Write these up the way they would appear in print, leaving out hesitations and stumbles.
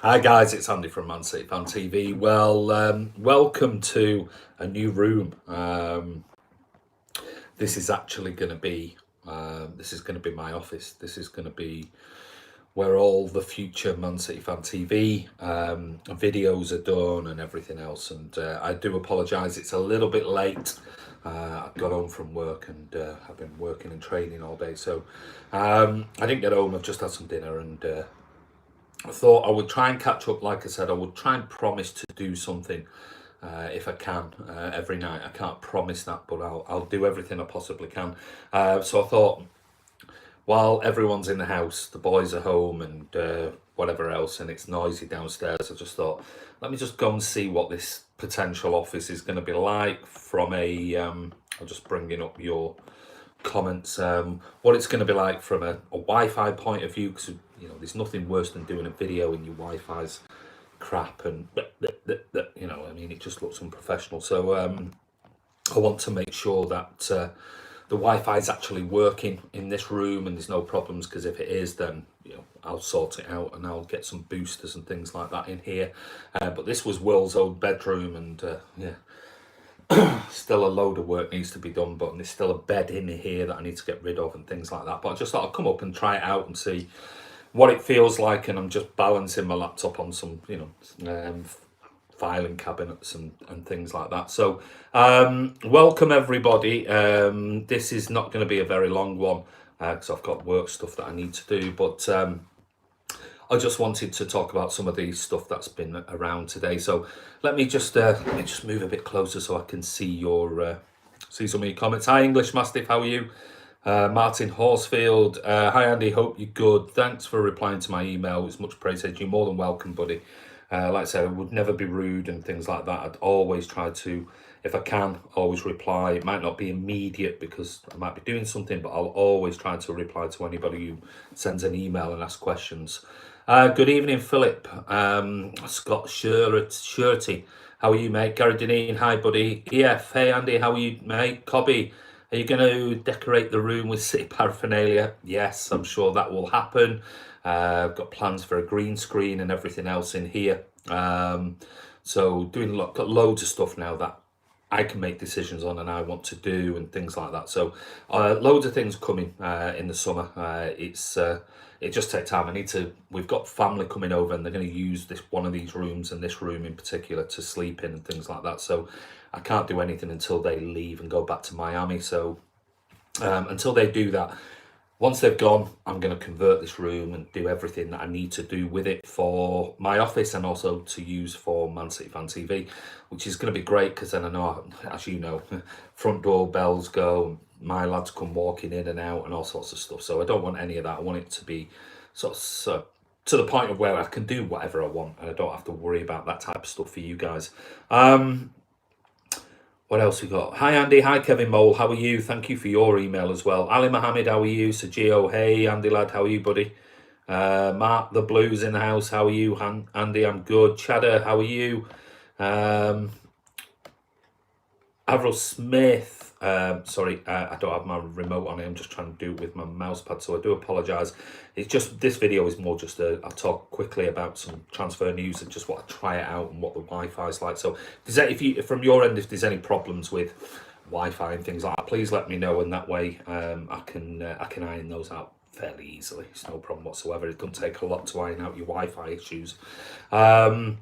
Hi guys, it's Andy from Man City Fan TV. Well, welcome to a new room. This is actually going to be my office. This is going to be where all the future Man City Fan TV videos are done and everything else. And I do apologise. It's a little bit late. I got home from work and I've been working and training all day, so I didn't get home. I've just had some dinner and. I thought I would try and catch up. Like I said, I would try and promise to do something if I can every night. I can't promise that, but I'll do everything I possibly can. So I thought, while everyone's in the house, the boys are home and whatever else, and it's noisy downstairs, I just thought, let me just go and see what this potential office is going to be like from a. I'll just bringing up your comments, what it's going to be like from a Wi-Fi point of view, because there's nothing worse than doing a video and your Wi-Fi's crap and I mean, it just looks unprofessional. So I want to make sure that the Wi-Fi is actually working in this room and there's no problems, because if it is, then I'll sort it out and I'll get some boosters and things like that in here. But this was Will's old bedroom, and yeah, still a load of work needs to be done, but there's still a bed in here that I need to get rid of and things like that. But I just thought I'd come up and try it out and see what it feels like, and I'm just balancing my laptop on some filing cabinets and things like that. So welcome everybody. This is not going to be a very long one because I've got work stuff that I need to do, but I just wanted to talk about some of the stuff that's been around today. So let me just move a bit closer so I can see your see some of your comments. Hi English Mastiff, how are you? Martin Horsfield, hi Andy, hope you're good. Thanks for replying to my email. It's much appreciated. You're more than welcome, buddy. Like I said, I would never be rude and things like that. I'd always try to, if I can, always reply. It might not be immediate because I might be doing something, but I'll always try to reply to anybody who sends an email and asks questions. Good evening, Philip. Scott Shirty, how are you, mate? Gary Deneen, hi, buddy. EF, hey, Andy, how are you, mate? Cobby, are you going to decorate the room with city paraphernalia? Yes, I'm sure that will happen. I've got plans for a green screen and everything else in here. So got loads of stuff now that I can make decisions on and I want to do and things like that. So loads of things coming in the summer. It just takes time. We've got family coming over and they're going to use one of these rooms and this room in particular to sleep in and things like that. So I can't do anything until they leave and go back to Miami. So until they do that, once they've gone, I'm going to convert this room and do everything that I need to do with it for my office and also to use for Man City Fan TV, which is going to be great because then I know, as you know, front door bells go, my lads come walking in and out and all sorts of stuff. So I don't want any of that. I want it to be sort of to the point of where I can do whatever I want and I don't have to worry about that type of stuff for you guys. What else we got? Hi Andy, hi Kevin Mole, how are you? Thank you for your email as well. Ali Mohammed, how are you? Sergio, hey Andy lad, how are you, buddy? Mark the Blues in the house, how are you? Andy, I'm good. Cheddar, how are you? Avril Smith, sorry, I don't have my remote on it. I'm just trying to do it with my mouse pad, so I do apologise. It's just, this video is more just I'll talk quickly about some transfer news and just want to try it out and what the Wi-Fi is like. So from your end, if there's any problems with Wi-Fi and things like that, please let me know, and that way I can iron those out fairly easily. It's no problem whatsoever. It doesn't take a lot to iron out your Wi-Fi issues. You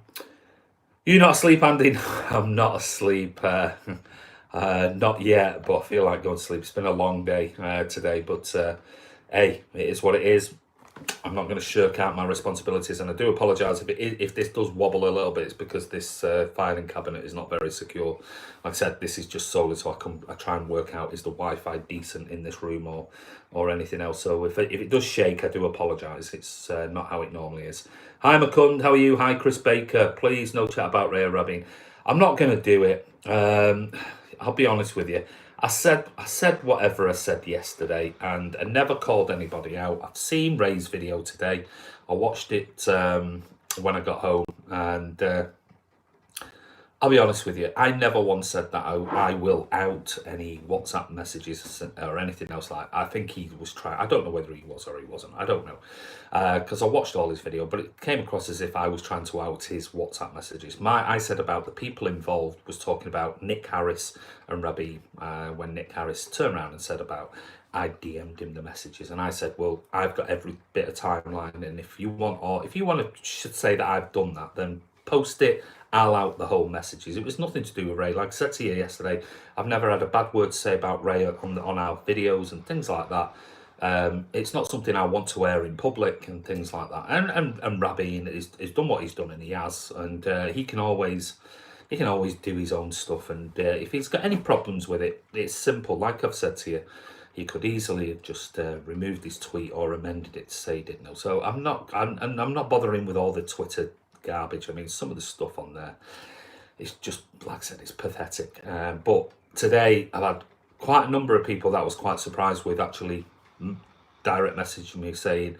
not asleep, Andy? I'm not asleep. Not yet, but I feel like going to sleep. It's been a long day today, but hey, it is what it is. I'm not going to shirk out my responsibilities, and I do apologise if this does wobble a little bit. It's because this filing cabinet is not very secure. Like I said, this is just solid, so I try and work out, is the Wi-Fi decent in this room or anything else. So if it does shake, I do apologise. It's not how it normally is. Hi Makund, how are you? Hi Chris Baker. Please no chat about Rhea Rabin. I'm not going to do it. I'll be honest with you. I said whatever I said yesterday, and I never called anybody out. I've seen Ray's video today. I watched it when I got home, and I'll be honest with you. I never once said that I will out any WhatsApp messages or anything else like. I think he was trying. I don't know whether he was or he wasn't. I don't know, because I watched all his video, but it came across as if I was trying to out his WhatsApp messages. I said about the people involved was talking about Nick Harris and Rabin, when Nick Harris turned around and said about I DM'd him the messages, and I said, well, I've got every bit of timeline, and if you want to say that I've done that, then post it. I'll out the whole messages. It was nothing to do with Ray. Like I said to you yesterday, I've never had a bad word to say about Ray on our videos and things like that. It's not something I want to air in public and things like that. And Rabin has done what he's done, and he has, and he can always do his own stuff. And if he's got any problems with it, it's simple. Like I've said to you, he could easily have just removed his tweet or amended it to say he didn't know. So I'm not bothering with all the Twitter garbage. I mean, some of the stuff on there is just, like I said, it's pathetic. But today I've had quite a number of people that I was quite surprised with actually direct messaging me saying,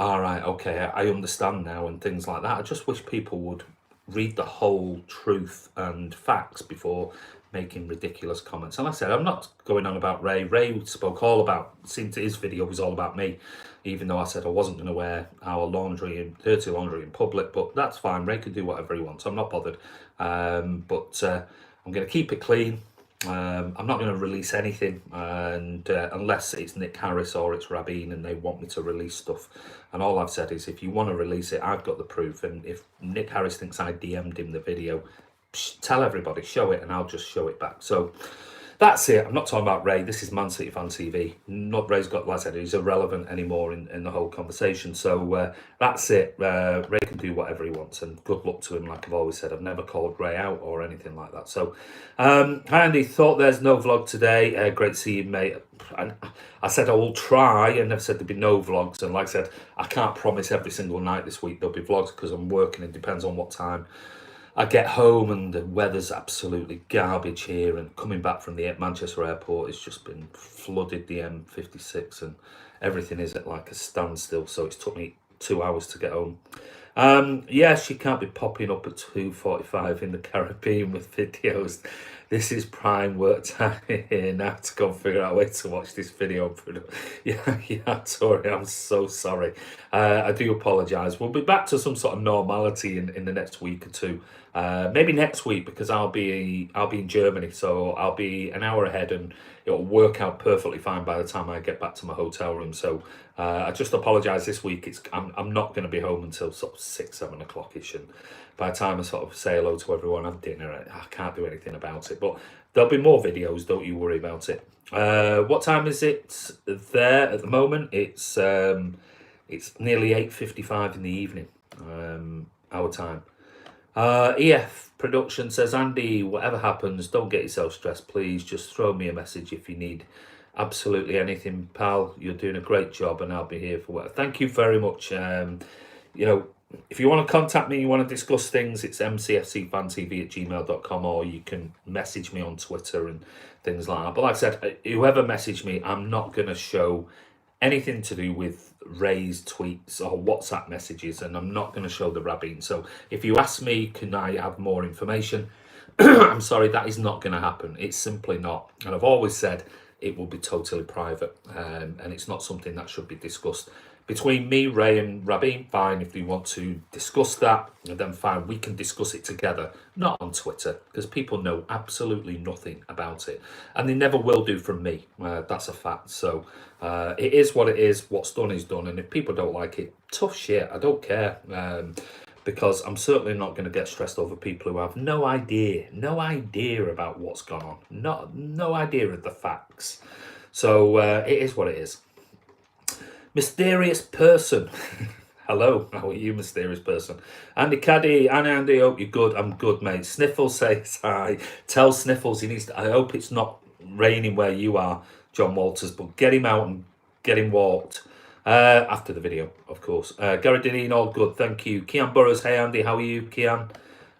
all right, okay, I understand now, and things like that. I just wish people would read the whole truth and facts before making ridiculous comments. And like I said, I'm not going on about Ray. Ray spoke all about, seemed to his video was all about me, even though I said I wasn't going to wear our laundry and dirty laundry in public, but that's fine. Ray can do whatever he wants. I'm not bothered. But I'm going to keep it clean. I'm not going to release anything, and unless it's Nick Harris or it's Rabin and they want me to release stuff. And all I've said is, if you want to release it, I've got the proof. And if Nick Harris thinks I DM'd him the video, tell everybody, show it, and I'll just show it back. So that's it. I'm not talking about Ray. This is Man City Fan TV. Not Ray's got, like I said, he's irrelevant anymore in the whole conversation. So that's it. Ray can do whatever he wants, and good luck to him. Like I've always said, I've never called Ray out or anything like that. So, hi Andy, thought there's no vlog today. Great to see you, mate. And I said I will try, and I've said there'll be no vlogs. And like I said, I can't promise every single night this week there'll be vlogs because I'm working. It depends on what time I get home, and the weather's absolutely garbage here, and coming back from the Manchester airport, it's just been flooded, the M56, and everything is at like a standstill, so it's took me 2 hours to get home. Yes, she can't be popping up at 2:45 in the Caribbean with videos. This is prime work time here now to go and figure out a way to watch this video. Yeah, Tori, I'm so sorry. I do apologise. We'll be back to some sort of normality in the next week or two. Maybe next week, because I'll be in Germany, so I'll be an hour ahead, and it'll work out perfectly fine by the time I get back to my hotel room. So I just apologise this week. I'm not going to be home until sort of 6-7 o'clock-ish, and by the time I sort of say hello to everyone, have dinner, I can't do anything about it. But there'll be more videos, don't you worry about it. What time is it there at the moment? It's nearly 8:55 in the evening, our time. EF Production says, Andy, whatever happens, don't get yourself stressed, please. Just throw me a message if you need absolutely anything, pal. You're doing a great job, and I'll be here for whatever. Thank you very much. If you want to contact me, you want to discuss things, it's mcfcfantv@gmail.com, or you can message me on Twitter and things like that. But like I said, whoever messaged me, I'm not going to show anything to do with Ray's tweets or WhatsApp messages, and I'm not going to show the Rabin. So if you ask me, can I have more information? I'm sorry, that is not going to happen. It's simply not. And I've always said it will be totally private, and it's not something that should be discussed between me, Ray, and Rabin. Fine, if you want to discuss that, then fine, we can discuss it together, not on Twitter, because people know absolutely nothing about it, and they never will do from me. That's a fact. So it is what it is. What's done is done, and if people don't like it, tough shit. I don't care, because I'm certainly not going to get stressed over people who have no idea about what's gone on, no idea of the facts. So it is what it is. Mysterious person. Hello, how are you, mysterious person? Andy Caddy, Andy, hope you're good. I'm good, mate. Sniffles says hi. Tell Sniffles he needs to, I hope it's not raining where you are, John Walters, but get him out and get him walked. After the video, of course. Gary Deneen, all good, thank you. Kian Burrows, hey Andy, how are you, Kian?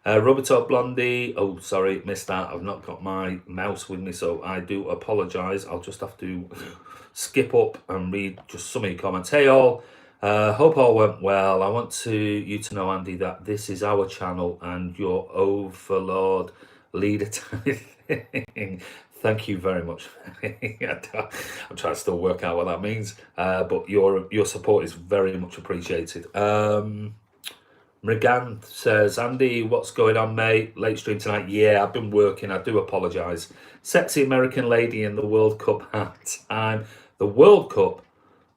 Roberto Blondie, oh sorry, missed that. I've not got my mouse with me, so I do apologise. I'll just have to skip up and read just some of your comments. Hey all, Hope all went well. I want you to know, Andy, that this is our channel and your overlord leader type thing. Thank you very much. I'm trying to still work out what that means, but your support is very much appreciated. Regan says, Andy, what's going on, mate? Late stream tonight. Yeah, I've been working. I do apologise. Sexy American lady in the World Cup half-time. The World Cup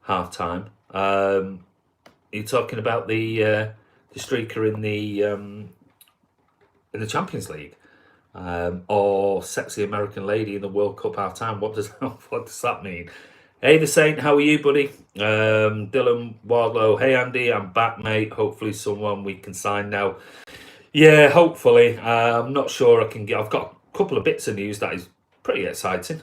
half-time. You're talking about the streaker in the Champions League, or sexy American lady in the World Cup half-time. What does that mean? Hey, the Saint, how are you, buddy? Dylan Wardlow, hey, Andy, I'm back, mate. Hopefully someone we can sign now. Yeah, hopefully. I'm not sure I can get... I've got a couple of bits of news that is pretty exciting.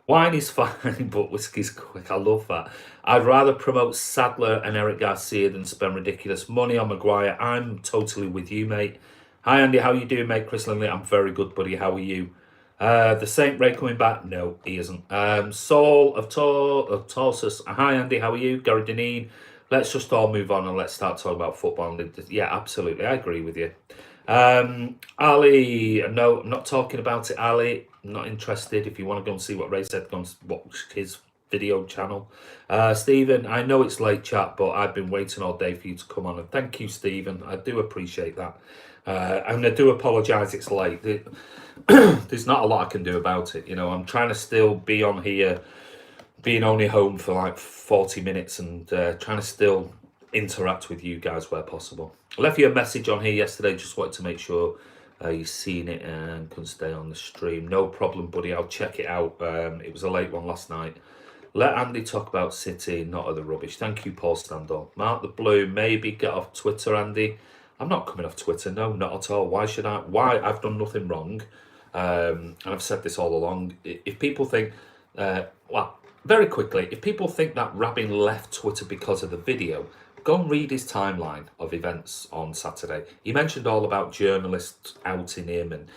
Wine is fine, but whiskey's quick. I love that. I'd rather promote Sadler and Eric Garcia than spend ridiculous money on Maguire. I'm totally with you, mate. Hi, Andy. How you doing, mate? Chris Lindley. I'm very good, buddy. How are you? The Saint Ray coming back? No, he isn't. Saul of Tarsus. Hi, Andy. How are you? Gary Deneen. Let's just all move on and let's start talking about football. Yeah, absolutely. I agree with you. Ali, no, I'm not talking about it, Ali. I'm not interested. If you want to go and see what Ray said, go and watch his video channel. Stephen, I know it's late, chat, but I've been waiting all day for you to come on. And thank you, Stephen. I do appreciate that. And I do apologise it's late. There's not a lot I can do about it. You know, I'm trying to still be on here, being only home for like 40 minutes and trying to still interact with you guys where possible. I left you a message on here yesterday, just wanted to make sure you've seen it and couldn't stay on the stream. No problem, buddy, I'll check it out. It was a late one last night. Let Andy talk about City, not other rubbish. Thank you, Paul Standall. Mark the Blue, maybe get off Twitter, Andy. I'm not coming off Twitter, no, not at all. Why should I? Why? I've done nothing wrong. And I've said this all along. If people think, well, very quickly, if people think that Rabin left Twitter because of the video, go and read his timeline of events on Saturday. He mentioned all about journalists outing him, and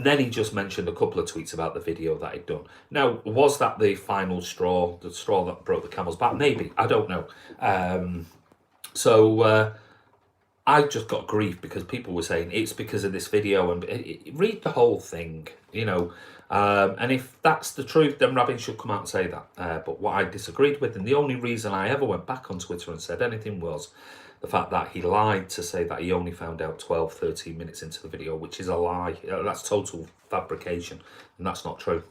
then he just mentioned a couple of tweets about the video that he'd done. Now, was that the final straw, the straw that broke the camel's back? Maybe, I don't know. I just got grief because people were saying it's because of this video, and read the whole thing, you know. And if that's the truth, then Rabin should come out and say that. But what I disagreed with, and the only reason I ever went back on Twitter and said anything, was the fact that he lied to say that he only found out 12, 13 minutes into the video, which is a lie. That's total fabrication, and that's not true.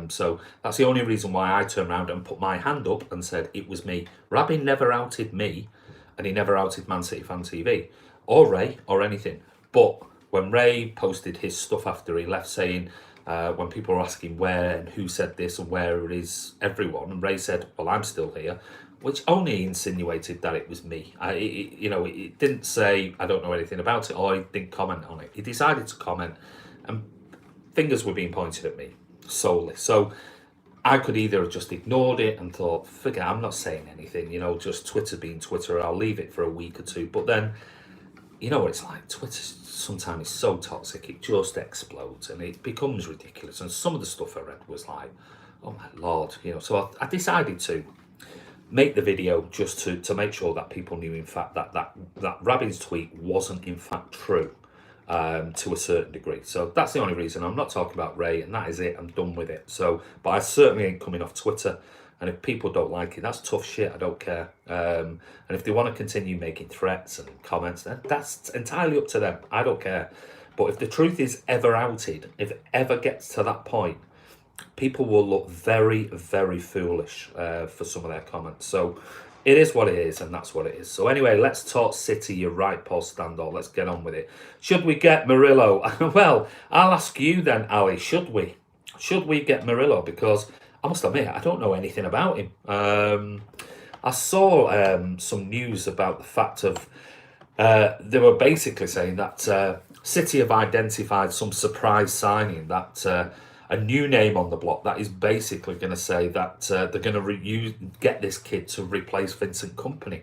So that's the only reason why I turned around and put my hand up and said it was me. Rabin never outed me, and he never outed Man City Fan TV, or Ray, or anything. But when Ray posted his stuff after he left saying, when people were asking where and who said this and where it is everyone, and Ray said, well, I'm still here, which only insinuated that it was me. It didn't say, I don't know anything about it, or he didn't comment on it. He decided to comment, and fingers were being pointed at me solely. So I could either have just ignored it and thought, forget, I'm not saying anything, you know, just Twitter being Twitter, I'll leave it for a week or two. But then, you know what it's like, Twitter sometimes is so toxic, it just explodes and it becomes ridiculous. And some of the stuff I read was like, oh my Lord, you know. So I decided to make the video just to make sure that people knew, in fact, that Rabin's tweet wasn't in fact true. To a certain degree. So that's the only reason. I'm not talking about Ray, and that is it. I'm done with it. So, but I certainly ain't coming off Twitter. And if people don't like it, that's tough shit. I don't care. And if they want to continue making threats and comments, then that's entirely up to them. I don't care. But if the truth is ever outed, if it ever gets to that point, people will look very, very foolish for some of their comments. So it is what it is, and that's what it is. So anyway, let's talk City. You're right, Paul Standall. Let's get on with it. Should we get MURILO? Well, I'll ask you then, Ali. Should we? Should we get MURILO? Because I must admit, I don't know anything about him. I saw some news about the fact of they were basically saying that City have identified some surprise signing, that a new name on the block that is basically going to say that they're going to get this kid to replace Vincent Kompany.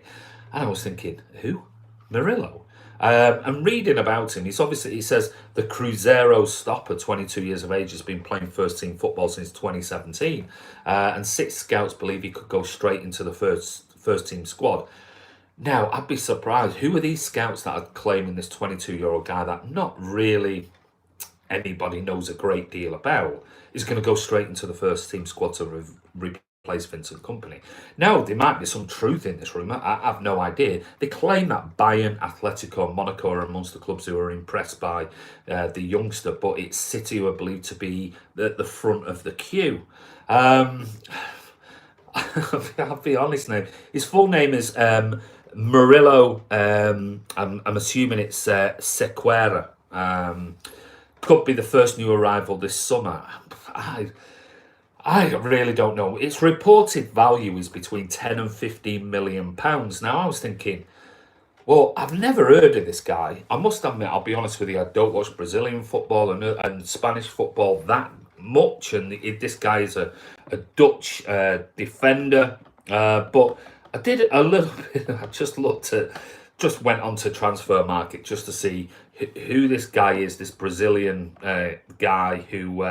And I was thinking, who? MURILO. And reading about him, he says the Cruzeiro stopper, 22 years of age, has been playing first team football since 2017. And 6 scouts believe he could go straight into the first team squad. Now, I'd be surprised. Who are these scouts that are claiming this 22-year-old guy that not really anybody knows a great deal about is going to go straight into the first team squad to replace Vincent Company? Now, there might be some truth in this rumour. I have no idea. They claim that Bayern, Atletico, Monaco are amongst the clubs who are impressed by the youngster, but it's City who are believed to be at the front of the queue. I'll be honest now. His full name is MURILO. I'm assuming it's Sequeira. Could be the first new arrival this summer. I really don't know. Its reported value is between 10 and 15 million pounds. Now, I was thinking, well, I've never heard of this guy. I must admit, I'll be honest with you, I don't watch Brazilian football and Spanish football that much. And this guy is a Dutch defender. But I did a little bit, I just went onto Transfer Market just to see who this guy is, this Brazilian guy who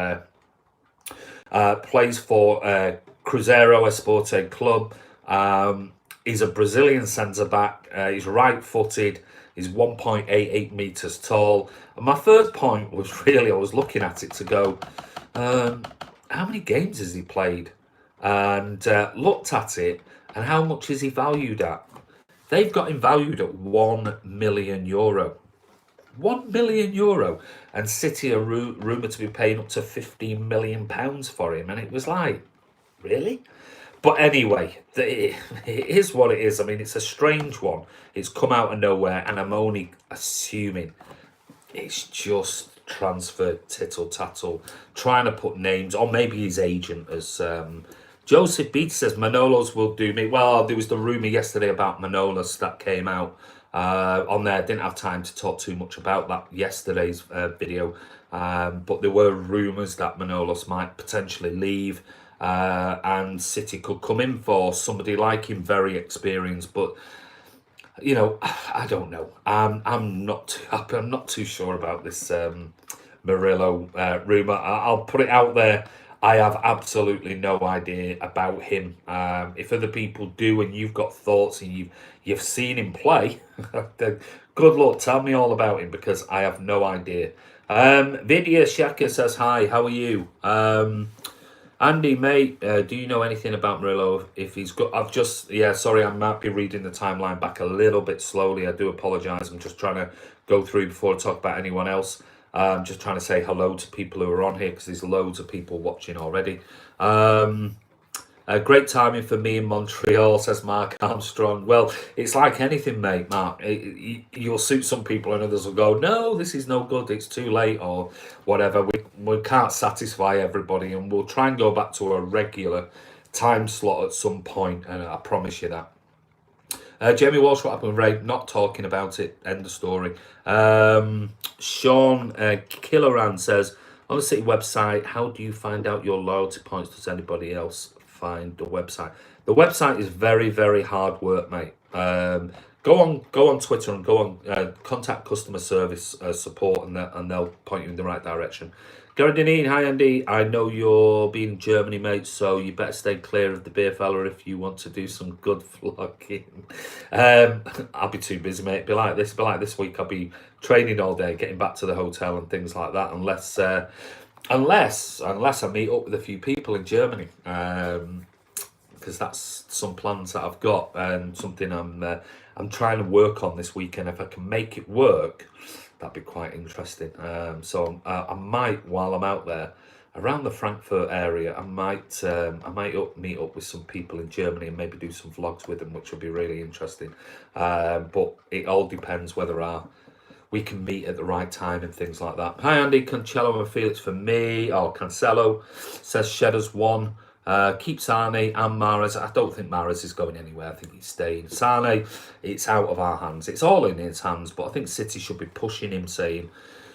plays for Cruzeiro Esporte Club. He's a Brazilian centre-back. He's right-footed. He's 1.88 metres tall. And my first point was really, I was looking at it to go, how many games has he played? And looked at it, and how much is he valued at? They've got him valued at €1 million. €1 million. And City are rumoured to be paying up to £15 million for him. And it was like, really? But anyway, it is what it is. I mean, it's a strange one. It's come out of nowhere, and I'm only assuming it's just transfer tittle-tattle, trying to put names, or maybe his agent as... Joseph Beats says Manolos will do me. Well, there was the rumour yesterday about Manolos that came out on there. I didn't have time to talk too much about that yesterday's video. But there were rumours that Manolos might potentially leave. And City could come in for somebody like him, very experienced, but you know, I don't know. I'm not too sure about this MURILO rumor. I'll put it out there. I have absolutely no idea about him. If other people do, and you've got thoughts and you've seen him play, then good luck. Tell me all about him, because I have no idea. Vidya Shaka says hi. How are you? Andy, mate, do you know anything about MURILO? If he's got, sorry, I might be reading the timeline back a little bit slowly. I do apologise. I'm just trying to go through before I talk about anyone else. I'm just trying to say hello to people who are on here, because there's loads of people watching already. Great timing for me in Montreal, says Mark Armstrong. Well, it's like anything, mate, Mark. You'll suit some people and others will go, no, this is no good, it's too late, or whatever. We can't satisfy everybody, and we'll try and go back to a regular time slot at some point, and I promise you that. Jamie Walsh, what happened with Ray? Not talking about it. End of story. Sean Killeran says, on the City website, how do you find out your loyalty points? Does anybody else find the website? The website is very, very hard work, mate. Go on Twitter and go on contact customer service support, and they'll point you in the right direction. Gary Deneen, hi Andy. I know you're being in Germany, mate, so you better stay clear of the beer fella if you want to do some good vlogging. I'll be too busy, mate. Be like this week. I'll be training all day, getting back to the hotel and things like that. Unless I meet up with a few people in Germany, because that's some plans that I've got and something I'm trying to work on this weekend. If I can make it work, that'd be quite interesting. So I might, while I'm out there around the Frankfurt area, I might meet up with some people in Germany and maybe do some vlogs with them, which will be really interesting. But it all depends whether we can meet at the right time and things like that. Hi Andy, Cancelo and Felix for me. Oh, Cancelo says Shedders won. Keep Sane and Mahrez. I don't think Mahrez is going anywhere. I think he's staying. Sane, it's out of our hands. It's all in his hands, but I think City should be pushing him, saying,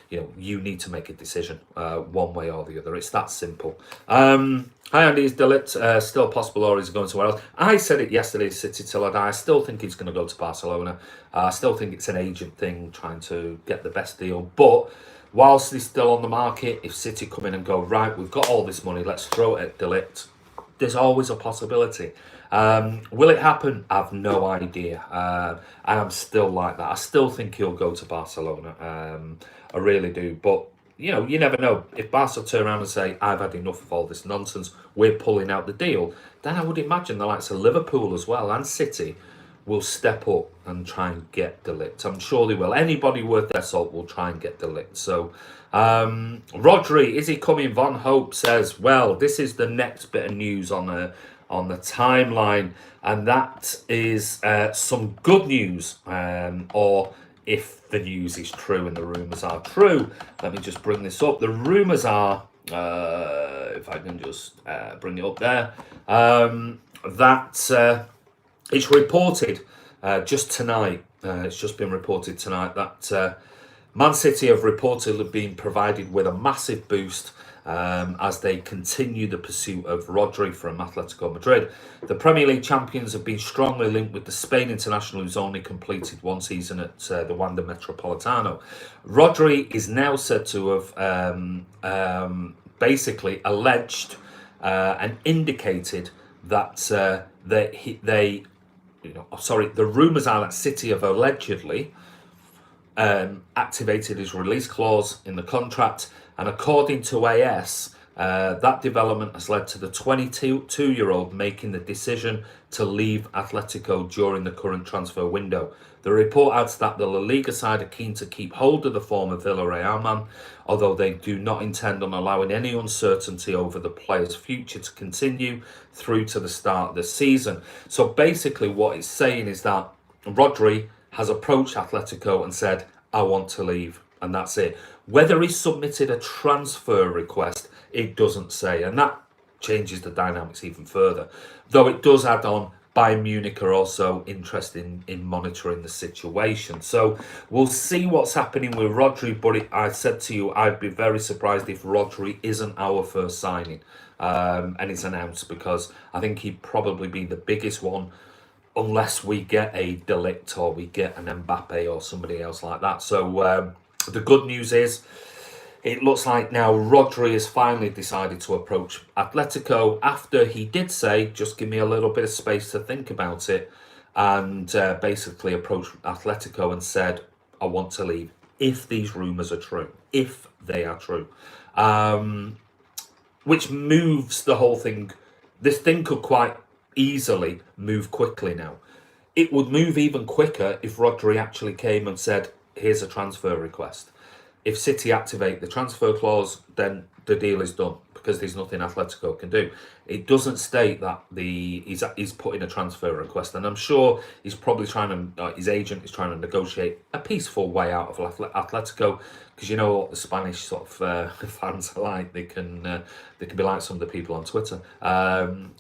you know, you need to make a decision one way or the other. It's that simple. Hi Andy, is De Ligt still possible, or is he going somewhere else? I said it yesterday, City till I die. I still think he's going to go to Barcelona. I still think it's an agent thing, trying to get the best deal. But whilst he's still on the market, if City come in and go, right, we've got all this money, let's throw it at De Ligt, there's always a possibility. Will it happen? I've no idea. And I'm still like that. I still think he'll go to Barcelona. I really do. But, you never know. If Barca turn around and say, I've had enough of all this nonsense, we're pulling out the deal, then I would imagine the likes of Liverpool as well and City will step up and try and get De Ligt. I'm sure they will. Anybody worth their salt will try and get De Ligt. So, Rodri, is he coming? Von Hope says, well, this is the next bit of news on the timeline, and that is some good news, or if the news is true and the rumours are true. Let me just bring this up. The rumours are, if I can just bring it up there, that it's reported just tonight, it's just been reported tonight that Man City have reportedly been provided with a massive boost as they continue the pursuit of Rodri from Atletico Madrid. The Premier League champions have been strongly linked with the Spain international, who's only completed one season at the Wanda Metropolitano. Rodri is now said to have basically alleged and indicated that the rumours are that City have allegedly activated his release clause in the contract, and according to AS, that development has led to the 22-year-old making the decision to leave Atletico during the current transfer window. The report adds that the La Liga side are keen to keep hold of the former Villarreal man, although they do not intend on allowing any uncertainty over the player's future to continue through to the start of the season. So basically what it's saying is that Rodri has approached Atletico and said, I want to leave, and that's it. Whether he submitted a transfer request, it doesn't say, and that changes the dynamics even further. Though it does add on, Bayern Munich are also interested in monitoring the situation. So we'll see what's happening with Rodri, but I said to you, I'd be very surprised if Rodri isn't our first signing, and it's announced, because I think he'd probably be the biggest one, unless we get a De Ligt or we get an Mbappe or somebody else like that. So the good news is, it looks like now Rodri has finally decided to approach Atletico after he did say, just give me a little bit of space to think about it, and basically approached Atletico and said, I want to leave, if these rumours are true, if they are true. Which moves the whole thing. This thing could quite easily move quickly now. It would move even quicker if Rodri actually came and said, here's a transfer request. If City activate the transfer clause, then the deal is done, because there's nothing Atletico can do. It doesn't state that he's put in a transfer request, and I'm sure he's probably trying to, his agent is trying to negotiate a peaceful way out of Atletico, because you know what the Spanish sort of fans are like. They can be like some of the people on Twitter.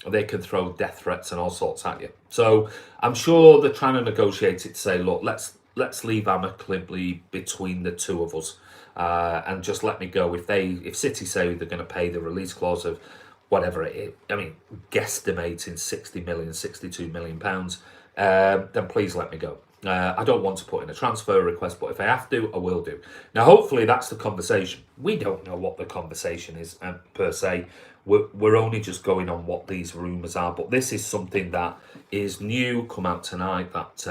They can throw death threats and all sorts at you. So I'm sure they're trying to negotiate it to say, look, let's leave amicably between the two of us, and just let me go. If City say they're going to pay the release clause of whatever it is, I mean, guesstimating 62 million pounds, then please let me go. I don't want to put in a transfer request, but if I have to, I will do. Now, hopefully that's the conversation. We don't know what the conversation is per se. We're only just going on what these rumours are, but this is something that is new, come out tonight, that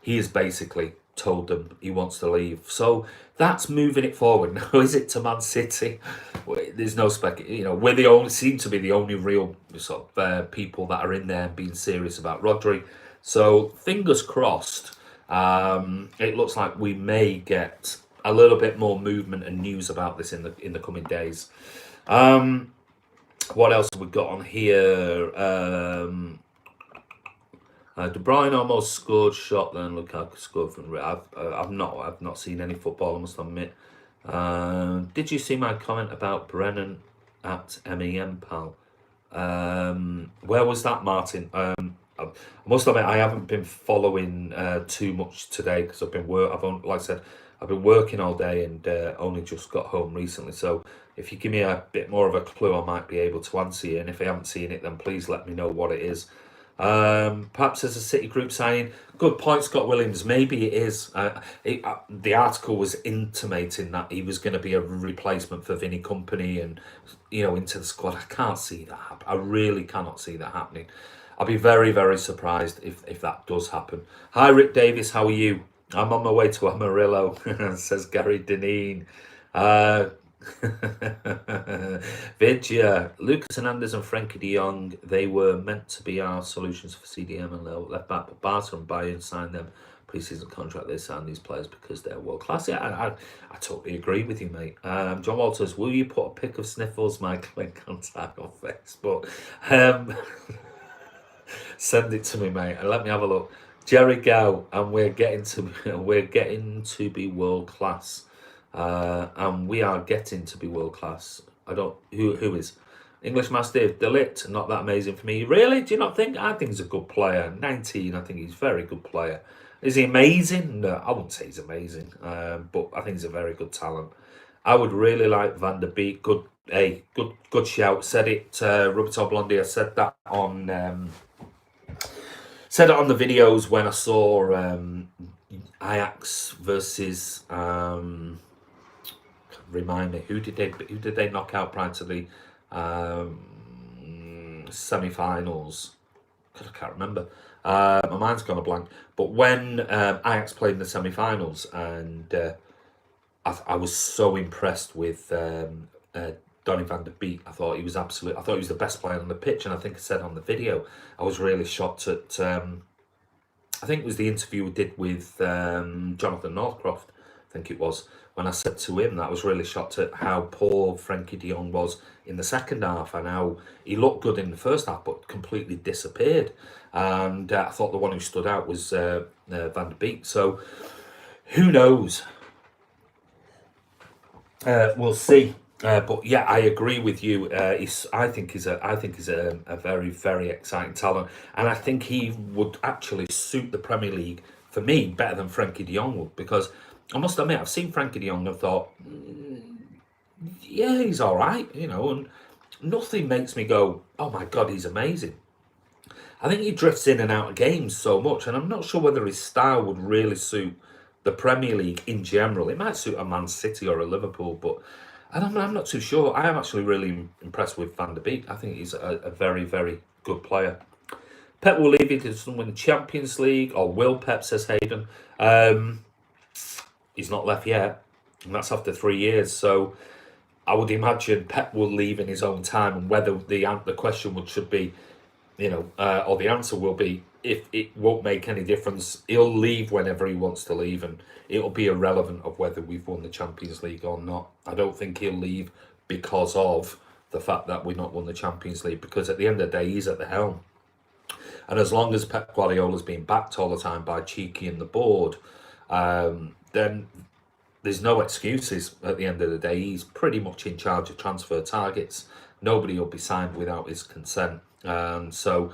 he has basically told them he wants to leave. So that's moving it forward. Now, is it to Man City? There's no we seem to be the only real sort of people that are in there being serious about Rodri. So fingers crossed. It looks like we may get a little bit more movement and news about this in the coming days. What else have we got on here? De Bruyne almost scored shot. Then Lukaku scored from. I've not seen any football, I must admit. Did you see my comment about Brennan at MEM Pal? Where was that, Martin? I must admit I haven't been following too much today, because I've been like I said, I've been working all day and only just got home recently. So if you give me a bit more of a clue, I might be able to answer you. And if I haven't seen it, then please let me know what it is. Perhaps as a City group signing. Good point, Scott Williams. Maybe it is. The article was intimating that he was going to be a replacement for Vinny Company and into the squad. I can't see that happen. I really cannot see that happening. I'll be very, very surprised if that does happen. Hi, Rick Davis. How are you? I'm on my way to Amarillo, says Gary Deneen. Vidya, Lucas Hernandez and Frankie de Jong, they were meant to be our solutions for CDM and left back, but Barca and Bayern signed them pre-season contract. They signed these players because they're world class. Yeah, I totally agree with you, mate. John Walters, will you put a pic of Sniffles, Michael, in contact on Facebook? Send it to me, mate, and let me have a look. Jerry Gow, and we're getting to be world class. And we are getting to be world class. I don't who is English Mastiff Delit, not that amazing for me. Really? Do you not think? I think he's a good player. 19, I think he's a very good player. Is he amazing? No, I wouldn't say he's amazing. But I think he's a very good talent. I would really like Van der Beek. Good shout. Said it, Rubbertop Blondie. I said that on the videos when I saw Ajax versus remind me, who did they knock out prior to the semi-finals? God, I can't remember. My mind's gone a blank. But when Ajax played in the semi-finals, and I was so impressed with Donny van der Beek. I thought he was the best player on the pitch, and I think I said on the video, I was really shocked at. I think it was the interview we did with Jonathan Northcroft. I think it was, when I said to him that I was really shocked at how poor Frankie de Jong was in the second half, and how he looked good in the first half but completely disappeared. And I thought the one who stood out was Van der Beek. So who knows? We'll see. But yeah, I agree with you. I think he's a very, very exciting talent, and I think he would actually suit the Premier League for me better than Frankie de Jong would, because I must admit, I've seen Frankie de Jong and thought, yeah, he's all right, and nothing makes me go, oh my God, he's amazing. I think he drifts in and out of games so much, and I'm not sure whether his style would really suit the Premier League in general. It might suit a Man City or a Liverpool, but I'm not too sure. I am actually really impressed with Van der Beek. I think he's a very, very good player. Pep will leave if he doesn't win the Champions League, or will Pep, says Hayden. He's not left yet, and that's after 3 years. So I would imagine Pep will leave in his own time, and whether the question should be, or the answer will be, if it won't make any difference, he'll leave whenever he wants to leave, and it'll be irrelevant of whether we've won the Champions League or not. I don't think he'll leave because of the fact that we've not won the Champions League, because at the end of the day, he's at the helm. And as long as Pep Guardiola's being backed all the time by Cheeky and the board, then there's no excuses at the end of the day. He's pretty much in charge of transfer targets. Nobody will be signed without his consent. So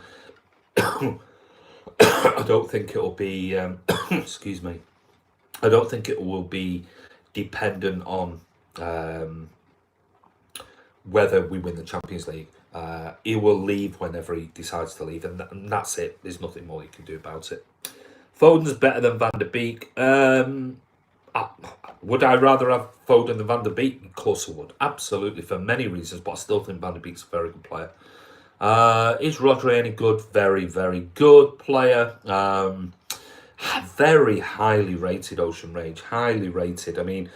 I don't think it will be, excuse me, I don't think it will be dependent on whether we win the Champions League. He will leave whenever he decides to leave, and that's it. There's nothing more you can do about it. Foden's better than Van der Beek. Would I rather have Foden than Van der Beek? Of course I would. Absolutely, for many reasons, but I still think Van der Beek's a very good player. Is Rodri any good? Very, very good player. Very highly rated, Ocean Rage. Highly rated. I mean,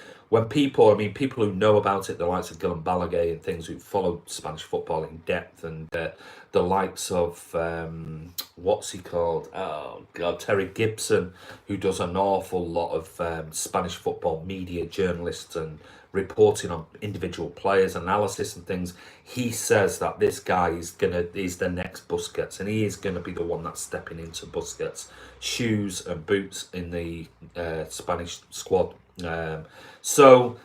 people who know about it, the likes of Guillem Balaguer and things, who follow Spanish football in depth, and the likes of, what's he called? Oh, God, Terry Gibson, who does an awful lot of Spanish football media, journalists, and reporting on individual players, analysis and things. He says that this guy is the next Busquets, and he is going to be the one that's stepping into Busquets' shoes and boots in the Spanish squad. So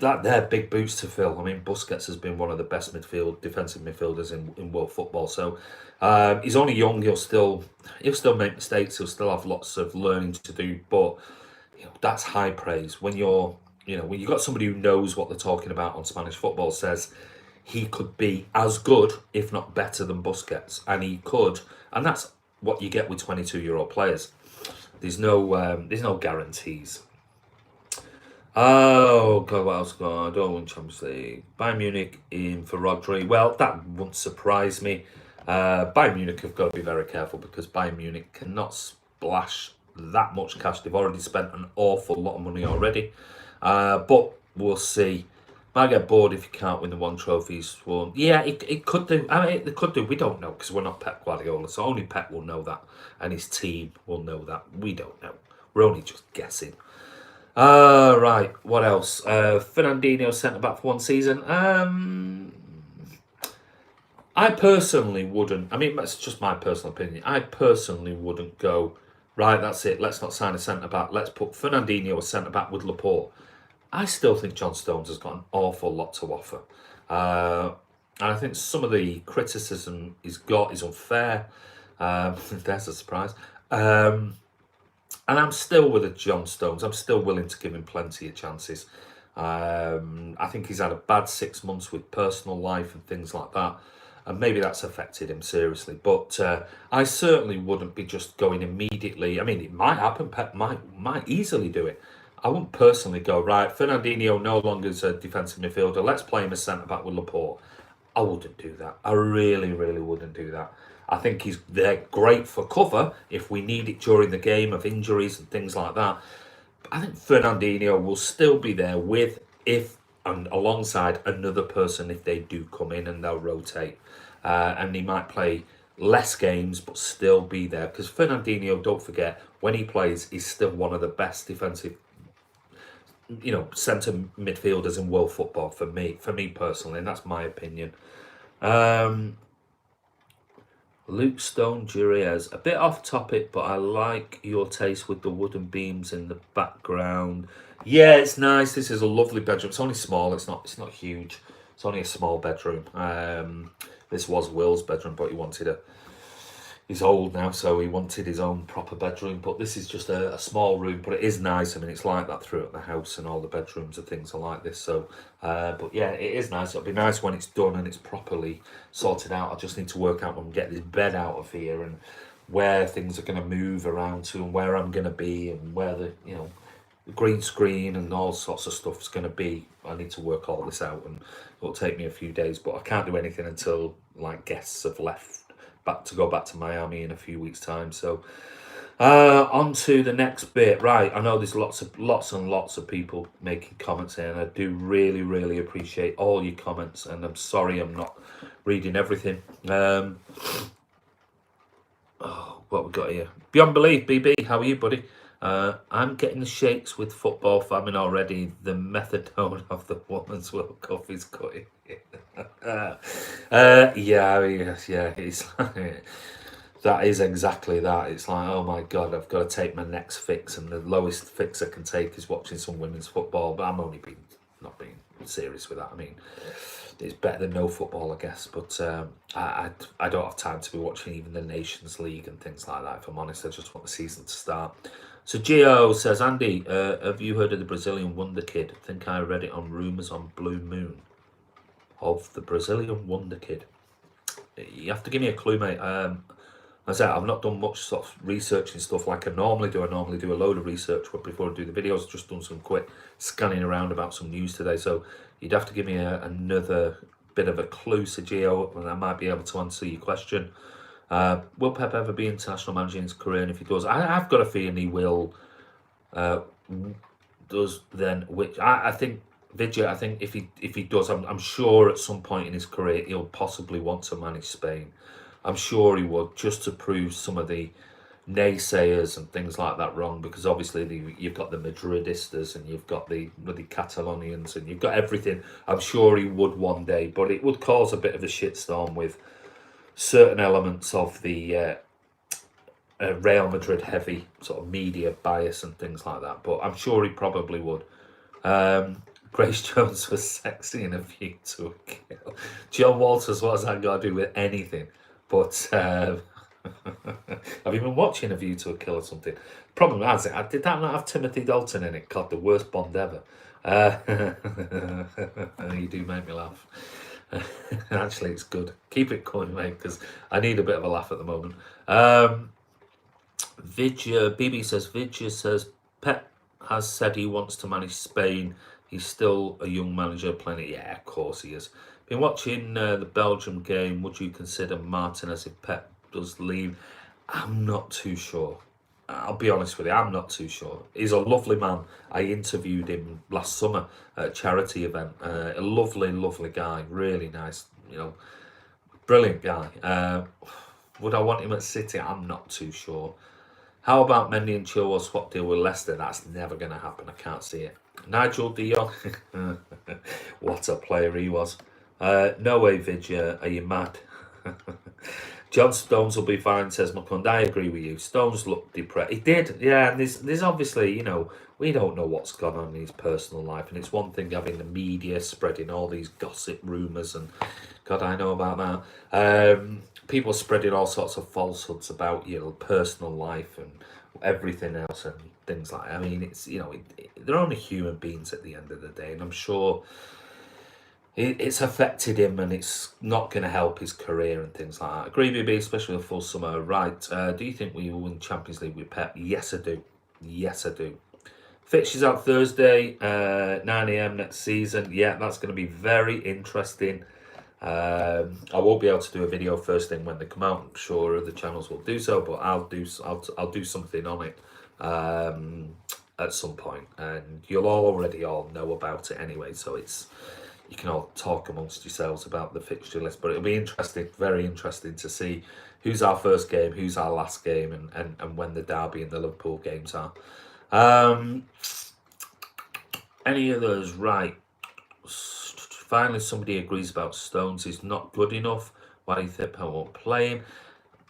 they're big boots to fill. I mean, Busquets has been one of the best defensive midfielders in world football. So he's only young. He'll still make mistakes. He'll still have lots of learning to do. But that's high praise when when you've got somebody who knows what they're talking about on Spanish football, says he could be as good, if not better, than Busquets, and he could, and that's what you get with 22-year-old players. There's no guarantees. Oh God, what else going on? I don't win Champions League. Bayern Munich in for Rodri. Well, that wouldn't surprise me. Bayern Munich have got to be very careful because Bayern Munich cannot splash that much cash. They've already spent an awful lot of money already. But we'll see. Might get bored if you can't win the one trophy he's won. Yeah, it could do. I mean, it could do. We don't know because we're not Pep Guardiola. So only Pep will know that. And his team will know that. We don't know. We're only just guessing. Right. What else? Fernandinho centre-back for one season. I personally wouldn't. I mean, that's just my personal opinion. I personally wouldn't go, right, that's it. Let's not sign a centre-back. Let's put Fernandinho as centre-back with Laporte. I still think John Stones has got an awful lot to offer. And I think some of the criticism he's got is unfair. There's a surprise. And I'm still with a John Stones. I'm still willing to give him plenty of chances. I think he's had a bad 6 months with personal life and things like that. And maybe that's affected him seriously. But I certainly wouldn't be just going immediately. I mean, it might happen. Pep might easily do it. I wouldn't personally go, right, Fernandinho no longer is a defensive midfielder. Let's play him as centre-back with Laporte. I wouldn't do that. I really, really wouldn't do that. I think they're great for cover if we need it during the game of injuries and things like that. But I think Fernandinho will still be there and alongside another person if they do come in and they'll rotate. And he might play less games but still be there. Because Fernandinho, don't forget, when he plays, he's still one of the best defensive centre midfielders in world football for me personally, and that's my opinion. Luke Stone Juriez, a bit off topic, but I like your taste with the wooden beams in the background. Yeah, it's nice. This is a lovely bedroom. It's only small. It's not huge. It's only a small bedroom. This was Will's bedroom, but he's old now, so he wanted his own proper bedroom. But this is just a small room, but it is nice. I mean, it's like that throughout the house, and all the bedrooms and things are like this. So, but yeah, it is nice. It'll be nice when it's done and it's properly sorted out. I just need to work out when we get this bed out of here and where things are going to move around to and where I'm going to be and where the green screen and all sorts of stuff's going to be. I need to work all this out, and it'll take me a few days. But I can't do anything until guests have left. To go back to Miami in a few weeks' time. So on to the next bit. Right, I know there's lots and lots of people making comments here, and I do really, really appreciate all your comments, and I'm sorry I'm not reading everything. What we got here? Beyond Belief, BB, how are you, buddy? I'm getting the shakes with football famine already. The methadone of the Women's World Cup is cutting. It's that is exactly that. It's like, oh my god, I've got to take my next fix, and the lowest fix I can take is watching some women's football. But I'm only not being serious with that. I mean, it's better than no football, I guess. But I don't have time to be watching even the Nations League and things like that. If I'm honest, I just want the season to start. So Gio says, Andy, have you heard of the Brazilian Wonder Kid? I think I read it on Rumours on Blue Moon. Of the Brazilian Wonder Kid. You have to give me a clue, mate. As I said, I've not done much sort of research and stuff like I normally do. I normally do a load of research before I do the videos. I've just done some quick scanning around about some news today. So you'd have to give me another bit of a clue, Sergio, and I might be able to answer your question. Will Pep ever be international manager in his career? And if he does, I've got a feeling he will. Does then, which I think. Vidya, I think if he does, I'm sure at some point in his career he'll possibly want to manage Spain. I'm sure he would, just to prove some of the naysayers and things like that wrong, because obviously you've got the Madridistas and you've got the Catalonians and you've got everything. I'm sure he would one day, but it would cause a bit of a shitstorm with certain elements of the Real Madrid heavy sort of media bias and things like that. But I'm sure he probably would. Grace Jones was sexy in A View to a Kill. John Walters, what has that got to do with anything? But have you been watching A View to a Kill or something? Problem is, did that not have Timothy Dalton in it? God, the worst Bond ever. You do make me laugh. Actually, it's good. Keep it coming, mate, because I need a bit of a laugh at the moment. BB says, Pep has said he wants to manage Spain. He's still a young manager playing it. Yeah, of course he is. Been watching the Belgium game. Would you consider Martinez if Pep does leave? I'm not too sure. I'll be honest with you, I'm not too sure. He's a lovely man. I interviewed him last summer at a charity event. A lovely, lovely guy. Really nice, brilliant guy. Would I want him at City? I'm not too sure. How about Mendy and Chilwell swap deal with Leicester? That's never going to happen. I can't see it. Nigel de Jong. What a player he was. No way, Vidya. Are you mad? John Stones will be fine, says McCund. I agree with you. Stones looked depressed. He did, yeah. And there's obviously, we don't know what's gone on in his personal life. And it's one thing having the media spreading all these gossip rumours. And God, I know about that. People spreading all sorts of falsehoods about, personal life and everything else and things like that. I mean, it's, they're only human beings at the end of the day. And I'm sure it's affected him and it's not going to help his career and things like that. Agree with me, especially a full summer. Right. Do you think we will win Champions League with Pep? Yes, I do. Yes, I do. Fixtures out Thursday, 9 a.m. next season. Yeah, that's going to be very interesting. I won't be able to do a video first thing when they come out. I'm sure the channels will do so, but I'll do something on it at some point, and you'll already all know about it anyway. So you can all talk amongst yourselves about the fixture list, but it'll be interesting, very interesting to see who's our first game, who's our last game, and when the Derby and the Liverpool games are. Any others? Right. Finally, somebody agrees about Stones. He's not good enough. Why do you think I won't play him?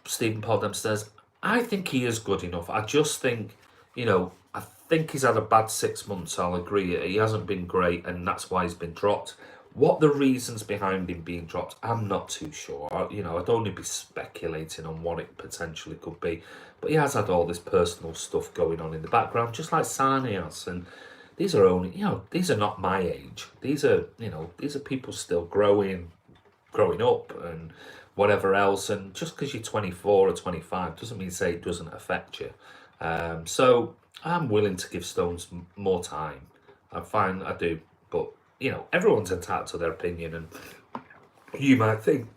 Stephen Podem says, I think he is good enough. I just think, I think he's had a bad 6 months. I'll agree. He hasn't been great, and that's why he's been dropped. What the reasons behind him being dropped, I'm not too sure. I'd only be speculating on what it potentially could be. But he has had all this personal stuff going on in the background, just like Sane has. And these are only, these are not my age. These are people still growing up and whatever else. And just because you're 24 or 25 doesn't mean say it doesn't affect you. So I'm willing to give Stones more time. I do. But, everyone's entitled to their opinion. And you might think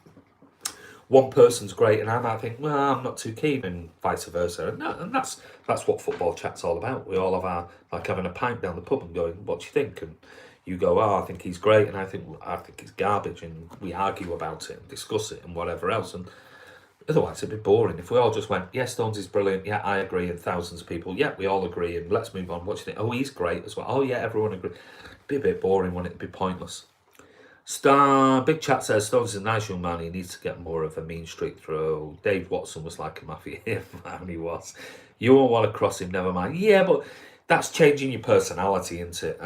one person's great and I might think, well, I'm not too keen, and vice versa. And that's what football chat's all about. We all have like having a pint down the pub and going, what do you think? And you go, I think he's great, and I think he's garbage, and we argue about it and discuss it and whatever else. And otherwise it'd be boring if we all just went, yeah, Stones is brilliant, yeah, I agree, and thousands of people, yeah, we all agree, and let's move on. What do you think? Oh, he's great as well. Oh yeah, everyone agrees. It'd be a bit boring, wouldn't it? It'd be pointless. Big Chat says Stones is a nice young man. He needs to get more of a mean streak through. Dave Watson was like a mafia man. He was. You won't want to cross him. Never mind. Yeah, but that's changing your personality, isn't it?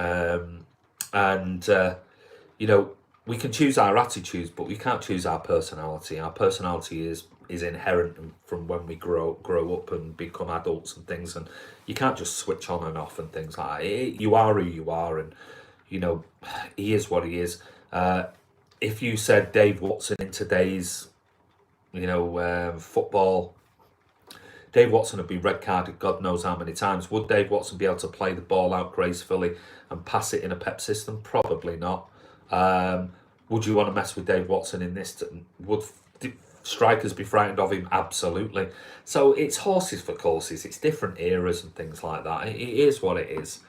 We can choose our attitudes, but we can't choose our personality. Our personality is inherent from when we grow up and become adults and things. And you can't just switch on and off and things like that. You are who you are, and he is what he is. If you said Dave Watson in today's, football, Dave Watson would be red carded God knows how many times. Would Dave Watson be able to play the ball out gracefully and pass it in a Pep system? Probably not. Would you want to mess with Dave Watson in this? Would strikers be frightened of him? Absolutely. So it's horses for courses. It's different eras and things like that. It is what it is.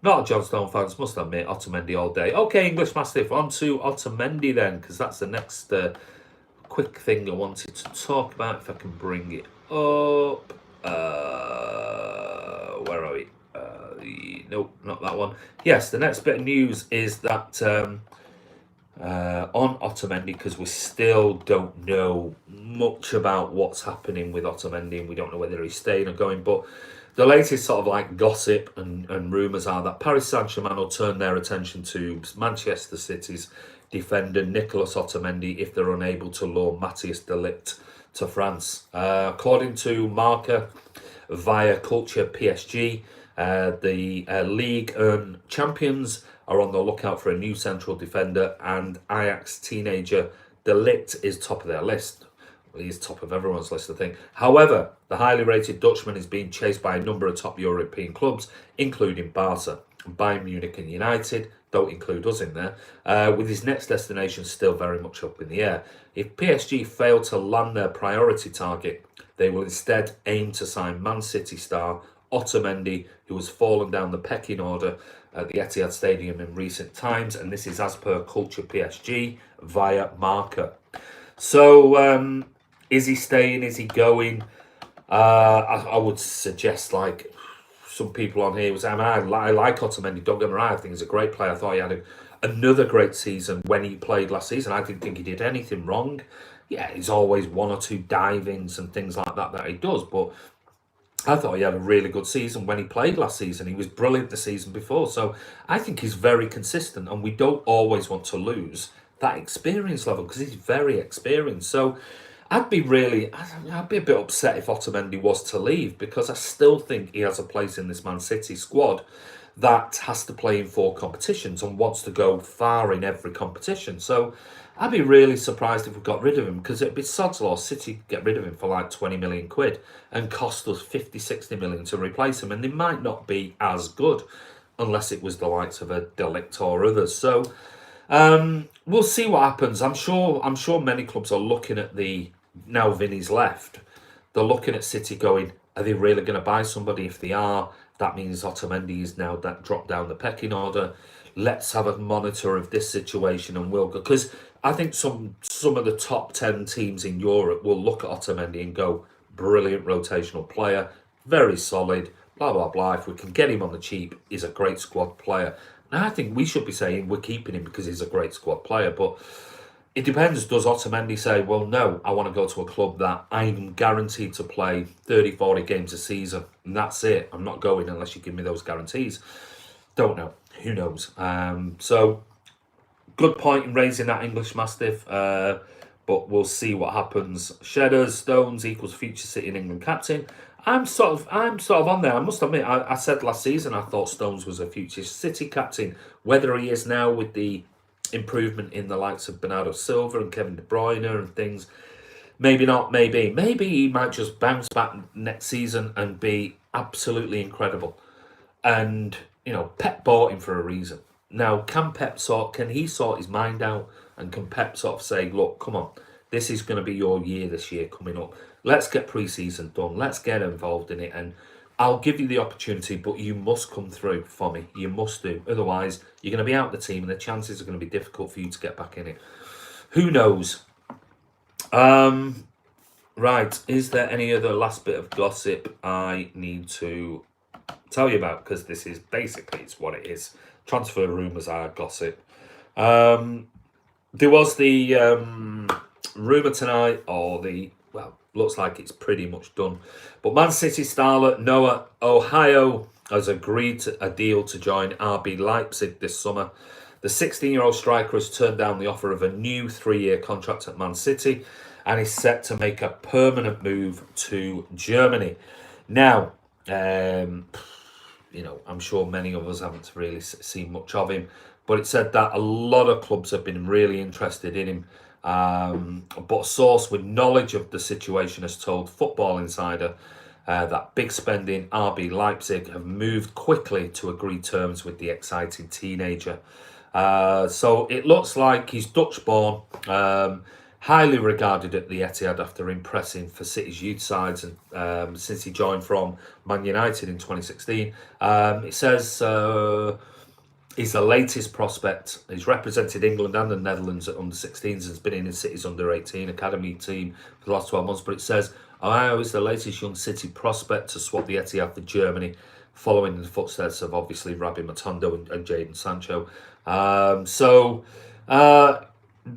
Not a John Stone fans, must admit, Otamendi all day. Okay, English Mastiff, on to Otamendi then, because that's the next quick thing I wanted to talk about, if I can bring it up. Where are we? Nope, not that one. Yes, the next bit of news is that on Otamendi, because we still don't know much about what's happening with Otamendi, and we don't know whether he's staying or going, but the latest sort of like gossip and rumours are that Paris Saint-Germain will turn their attention to Manchester City's defender Nicolas Otamendi if they're unable to lure Matthias de Ligt to France. According to Marca via Culture PSG, the League champions are on the lookout for a new central defender, and Ajax teenager de Ligt is top of their list. He's top of everyone's list, I think. However, the highly rated Dutchman is being chased by a number of top European clubs, including Barca, Bayern Munich and United, don't include us in there, with his next destination still very much up in the air. If PSG fail to land their priority target, they will instead aim to sign Man City star Otamendi, who has fallen down the pecking order at the Etihad Stadium in recent times, and this is as per Culture PSG via Marca. So, is he staying? Is he going? I would suggest, like some people on here was, I like Otamendi, don't get me wrong, I think he's a great player. I thought he had another great season when he played last season. I didn't think he did anything wrong. Yeah, he's always one or two dive-ins and things like that he does, but I thought he had a really good season when he played last season. He was brilliant the season before, so I think he's very consistent, and we don't always want to lose that experience level because he's very experienced. So I'd be a bit upset if Otamendi was to leave, because I still think he has a place in this Man City squad that has to play in 4 competitions and wants to go far in every competition. So I'd be really surprised if we got rid of him, because it'd be sod's law City get rid of him for like 20 million quid and cost us 50, 60 million to replace him, and they might not be as good unless it was the likes of a De Ligt or others. So we'll see what happens. I'm sure many clubs are looking at now Vinny's left. They're looking at City going, are they really going to buy somebody? If they are, that means Otamendi is now that dropped down the pecking order. Let's have a monitor of this situation and we'll go. Because I think some of the top 10 teams in Europe will look at Otamendi and go, brilliant rotational player, very solid, blah, blah, blah. If we can get him on the cheap, he's a great squad player. Now, I think we should be saying we're keeping him because he's a great squad player, but it depends. Does Otamendi say, well, no, I want to go to a club that I'm guaranteed to play 30, 40 games a season, and that's it. I'm not going unless you give me those guarantees. Don't know. Who knows? So, good point in raising that English Mastiff, but we'll see what happens. Shedders, Stones equals future City and England captain. I'm sort of on there. I must admit, I said last season I thought Stones was a future City captain. Whether he is now with the improvement in the likes of Bernardo Silva and Kevin De Bruyne and things, maybe not, maybe he might just bounce back next season and be absolutely incredible. And, Pep bought him for a reason. Now, can he sort his mind out, and can Pep sort of say, look, come on, this is going to be your year this year coming up. Let's get pre-season done. Let's get involved in it, and I'll give you the opportunity, but you must come through for me. You must do. Otherwise, you're going to be out the team, and the chances are going to be difficult for you to get back in it. Who knows? Right. Is there any other last bit of gossip I need to tell you about? Because this is basically, it's what it is. Transfer rumours are gossip. There was the rumour tonight, looks like it's pretty much done. But Man City starlet Noah Ohio has agreed to a deal to join RB Leipzig this summer. The 16-year-old striker has turned down the offer of a new 3-year contract at Man City and is set to make a permanent move to Germany. Now, I'm sure many of us haven't really seen much of him, but it said that a lot of clubs have been really interested in him. But a source with knowledge of the situation has told Football Insider that big spending RB Leipzig have moved quickly to agree terms with the exciting teenager. So it looks like he's Dutch-born, highly regarded at the Etihad after impressing for City's youth sides and since he joined from Man United in 2016. It says he's the latest prospect. He's represented England and the Netherlands at under-16s and has been in the City's under-18 academy team for the last 12 months. But it says Ohio is the latest young City prospect to swap the Etihad for Germany, following in the footsteps of obviously Rabbi Matondo and Jadon Sancho.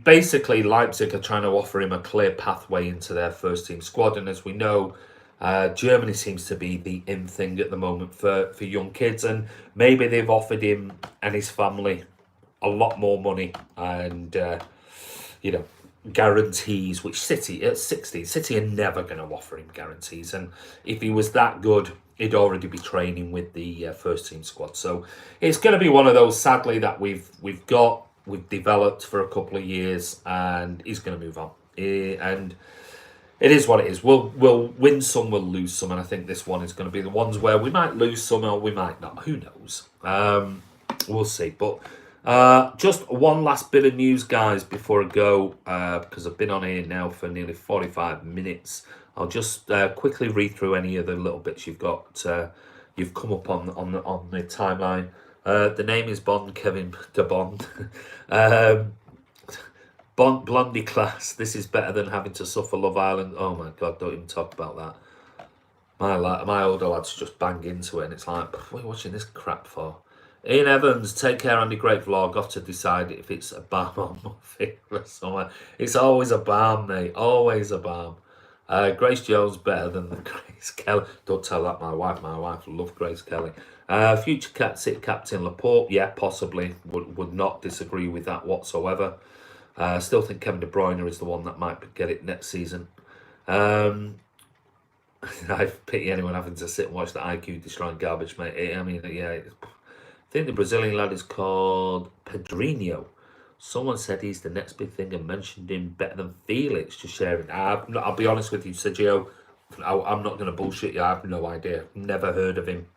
Basically, Leipzig are trying to offer him a clear pathway into their first-team squad. And as we know, Germany seems to be the in thing at the moment for young kids, and maybe they've offered him and his family a lot more money and guarantees, which City at 16, City are never going to offer him guarantees, and if he was that good, he'd already be training with the first team squad. So it's going to be one of those, sadly, that we've developed for a couple of years, and he's going to move on, and it is what it is. We'll win some, we'll lose some, and I think this one is going to be the ones where we might lose some or we might not. Who knows? We'll see. But Just one last bit of news, guys, before I go, because I've been on here now for nearly 45 minutes. I'll just quickly read through any of the little bits you've got. You've come up on the timeline. The name is Bond, Kevin de Bond. Blondie class. This is better than having to suffer Love Island. Oh my God, don't even talk about that. My older lads just bang into it, and it's like, what are you watching this crap for? Ian Evans, take care, Andy. Great vlog. Got to decide if it's a balm or muffin or somewhere. It's always a balm, mate. Always a balm. Grace Jones better than the Grace Kelly. Don't tell that my wife. My wife loved Grace Kelly. Future City captain Laporte. Yeah, possibly. Would not disagree with that whatsoever. Still think Kevin De Bruyne is the one that might get it next season. I pity anyone having to sit and watch the IQ destroying garbage, mate. I mean, yeah. I think the Brazilian lad is called Pedrinho. Someone said he's the next big thing and mentioned him better than Felix. Just sharing. I'll be honest with you, Sergio. I'm not going to bullshit you. I have no idea. Never heard of him.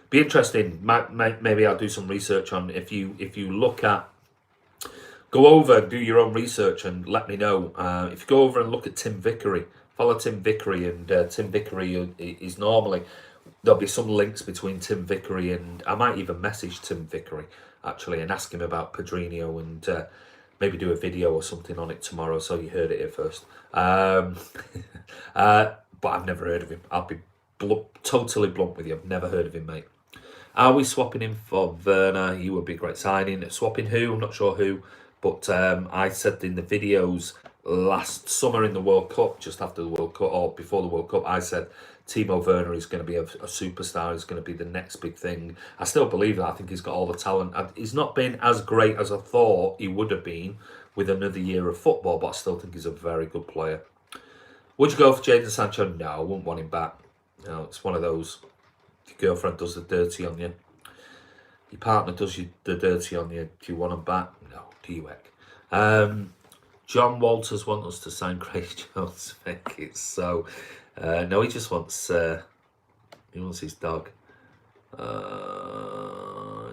Be interesting. Maybe I'll do some research on if you look at. Go over and do your own research and let me know. If you go over and look at Tim Vickery, follow Tim Vickery, and Tim Vickery is normally, there'll be some links between Tim Vickery and, I might even message Tim Vickery actually and ask him about Pedrinho and maybe do a video or something on it tomorrow, so you heard it here first. But I've never heard of him. I'll be totally blunt with you. I've never heard of him, mate. Are we swapping him for Werner? He would be a great signing. Swapping who? I'm not sure who. But I said in the videos last summer in the World Cup, just after the World Cup, or before the World Cup, I said Timo Werner is going to be a superstar. He's going to be the next big thing. I still believe that. I think he's got all the talent. He's not been as great as I thought he would have been with another year of football, but I still think he's a very good player. Would you go for Jadon Sancho? No, I wouldn't want him back. No, it's one of those, your girlfriend does the dirty on you. Your partner does the dirty on you. Do you want him back? No. Do you, Eck? John Walters wants us to sign Grace Jones. Think it's so. No, he just wants. He wants his dog.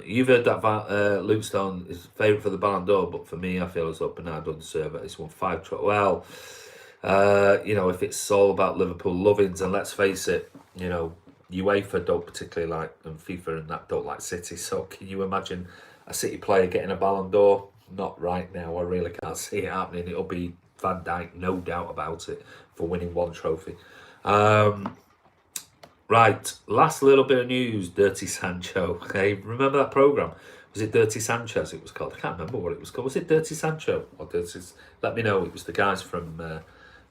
You've heard that Luke Stone is favourite for the Ballon d'Or, but for me, I feel as though Bernard doesn't deserve it. He's won 5 trophies. Well, you know, if it's all about Liverpool lovings, and let's face it, you know, UEFA don't particularly like, and FIFA and that don't like City. So can you imagine a City player getting a Ballon d'Or? Not right now. I really can't see it happening. It'll be Van Dijk, no doubt about it, for winning 1 trophy. Right, last little bit of news. Dirty Sancho. Hey, remember that programme? Was it Dirty Sanchez it was called? I can't remember what it was called. Was it Dirty Sancho? Or Dirty... Let me know. It was the guys from the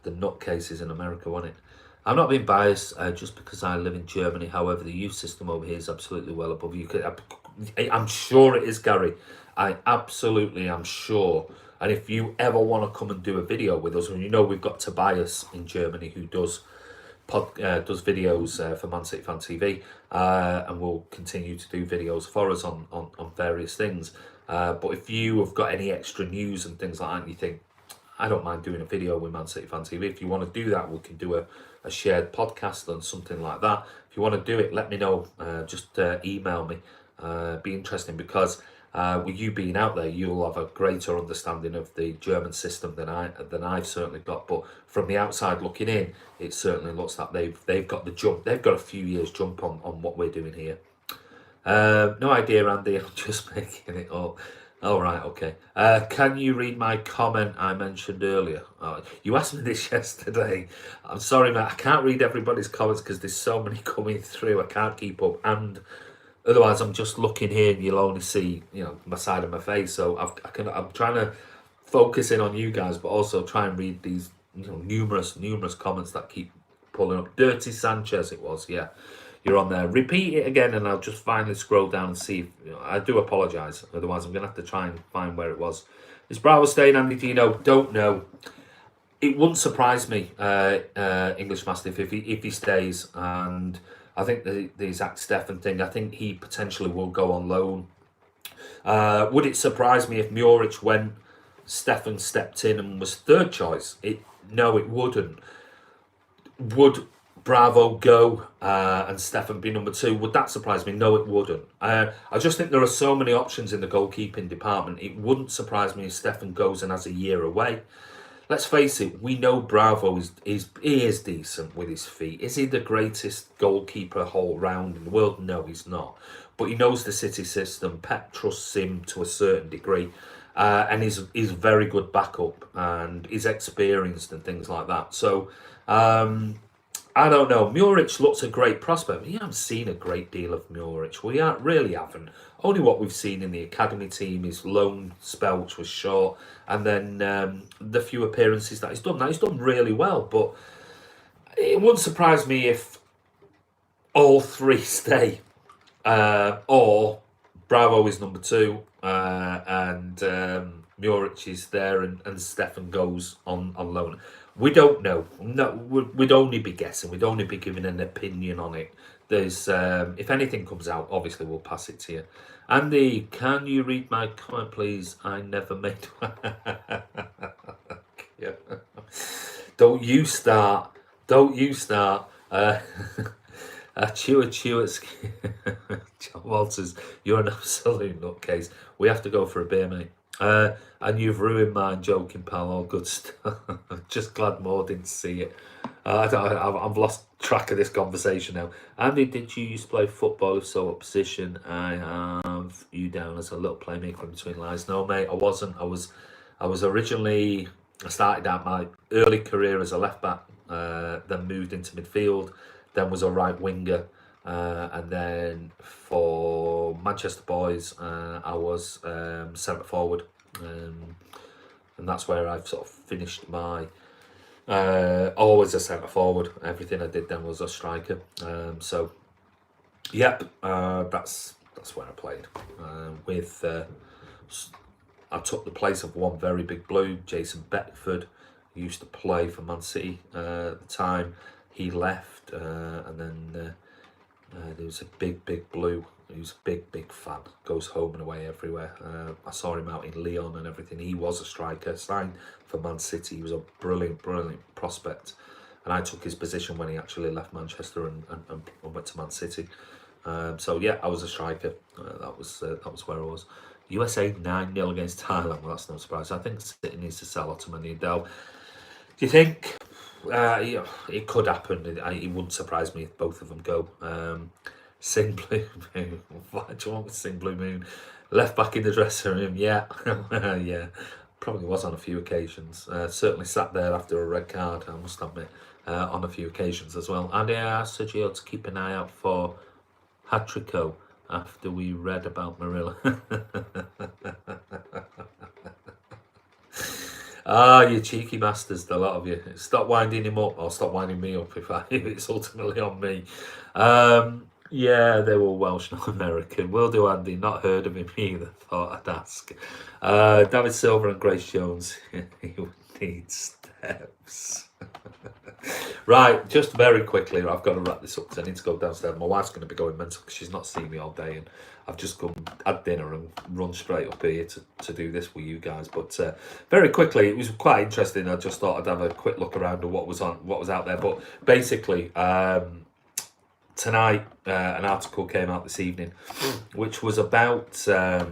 nutcases in America, wasn't it? I'm not being biased just because I live in Germany. However, the youth system over here is absolutely well above you. I'm sure it is, Gary. I absolutely am sure. And if you ever want to come and do a video with us, and you know we've got Tobias in Germany who does videos for Man City Fan TV, and will continue to do videos for us on various things. But if you have got any extra news and things like that, and you think, I don't mind doing a video with Man City Fan TV, if you want to do that, we can do a shared podcast and something like that. If you want to do it, let me know. Just email me. Be interesting, because with you being out there, you'll have a greater understanding of the German system than I've certainly got. But from the outside looking in, it certainly looks like they've got the jump. They've got a few years jump on what we're doing here. No idea, Andy. I'm just making it up. All right, okay. Can you read my comment I mentioned earlier? You asked me this yesterday. I'm sorry, mate. I can't read everybody's comments because there's so many coming through. I can't keep up, and otherwise I'm just looking here and you'll only see, you know, my side of my face. So I'm trying to focus in on you guys, but also try and read these, you know, numerous comments that keep pulling up. Dirty Sanchez, it was, yeah. You're on there. Repeat it again, and I'll just finally scroll down and see. If, you know, I do apologise. Otherwise, I'm going to have to try and find where it was. Is Bravo staying, Andy? Do you know? Don't know. It wouldn't surprise me, English Mastiff, if he stays. And I think the Zach Steffen thing, I think he potentially will go on loan. Would it surprise me if Muric went, Steffen stepped in and was third choice? No, it wouldn't. Would Bravo go and Stefan be number 2. Would that surprise me? No, it wouldn't. I just think there are so many options in the goalkeeping department. It wouldn't surprise me if Stefan goes and has a year away. Let's face it, we know Bravo he is decent with his feet. Is he the greatest goalkeeper whole round in the world? No, he's not. But he knows the City system. Pep trusts him to a certain degree. And he's very good backup and he's experienced and things like that. So, I don't know. Muric looks a great prospect. We haven't seen a great deal of Muric. We really haven't. Only what we've seen in the academy team, his loan spell, which was short, and then the few appearances that he's done. Now, he's done really well, but it wouldn't surprise me if all 3 stay, or Bravo is number 2, and Muric is there, and Stefan goes on loan. We don't know. No, we'd only be guessing. We'd only be giving an opinion on it. There's, if anything comes out, obviously we'll pass it to you. Andy, can you read my comment, please? I never made one. Yeah. Don't you start. Don't you start. Chew. John Walters, you're an absolute nutcase. We have to go for a beer, mate. And you've ruined mine, joking, pal. All good stuff. Just glad more didn't see it. I've lost track of this conversation now. Andy, did you used to play football? If so, what position? I have you down as a little playmaker in between lines. No, mate, I wasn't. I was originally. I started out my early career as a left back. Then moved into midfield. Then was a right winger. And then for Manchester Boys, I was centre forward, and that's where I've sort of finished my always a centre forward. Everything I did then was a striker. So, yep, that's where I played. I took the place of one very big blue, Jason Beckford, who used to play for Man City at the time. He left, and then. There was a big blue. He was a big fan. Goes home and away everywhere. I saw him out in Lyon and everything. He was a striker, signed for Man City. He was a brilliant prospect. And I took his position when he actually left Manchester and went to Man City. So yeah, I was a striker. That was where I was. USA 9-0 against Thailand. Well, that's no surprise. I think City needs to sell Ottoman Adel. Do you think? It could happen. It wouldn't surprise me if both of them go. Sing Blue Moon. What do you want with Sing Blue Moon? Left back in the dressing room. Yeah, yeah. Probably was on a few occasions. Certainly sat there after a red card, I must admit, on a few occasions as well. And I asked Sergio to keep an eye out for Hatrico after we read about MURILO. Ah, you cheeky bastards, the lot of you. Stop winding him up, or stop winding me up if it's ultimately on me. Yeah, they were Welsh, not American. Will do, Andy. Not heard of him either. Thought I'd ask. David Silver and Grace Jones. He would need steps. Right, just very quickly, I've got to wrap this up because I need to go downstairs. My wife's going to be going mental because she's not seen me all day, and I've just gone had dinner and run straight up here to do this with you guys. But very quickly, it was quite interesting. I just thought I'd have a quick look around at what was out there. But basically, tonight an article came out this evening, which was about if I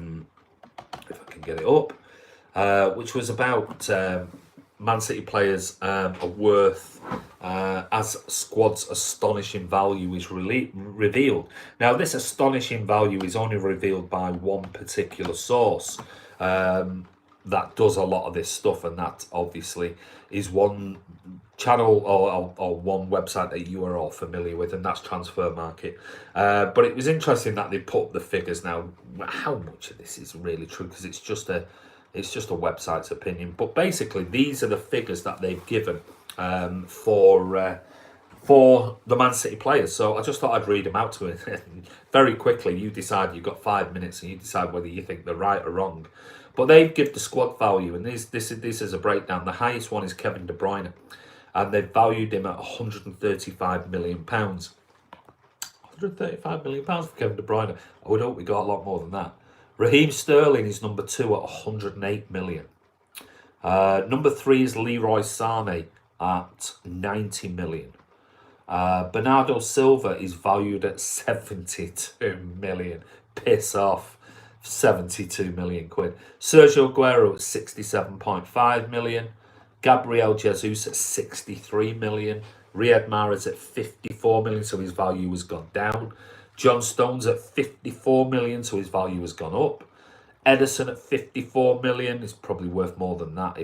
can get it up, which was about Man City players are worth as squad's astonishing value is revealed. Now, this astonishing value is only revealed by one particular source that does a lot of this stuff, and that obviously is one channel or one website that you are all familiar with, and that's Transfer Market. But it was interesting that they put the figures. Now, how much of this is really true? Because it's just a website's opinion. But basically, these are the figures that they've given for the Man City players. So I just thought I'd read them out to you. Very quickly, you decide. You've got 5 minutes, and you decide whether you think they're right or wrong. But they give the squad value, and this is a breakdown. The highest one is Kevin De Bruyne, and they've valued him at £135 million. £135 million for Kevin De Bruyne. I would hope we got a lot more than that. Raheem Sterling is number 2 at 108 million. Number 3 is Leroy Sané at 90 million. Bernardo Silva is valued at 72 million. Piss off. 72 million quid. Sergio Aguero at 67.5 million. Gabriel Jesus at 63 million. Riyad Mahrez at 54 million, so his value has gone down. John Stones at 54 million, so his value has gone up. Edison at 54 million is probably worth more than that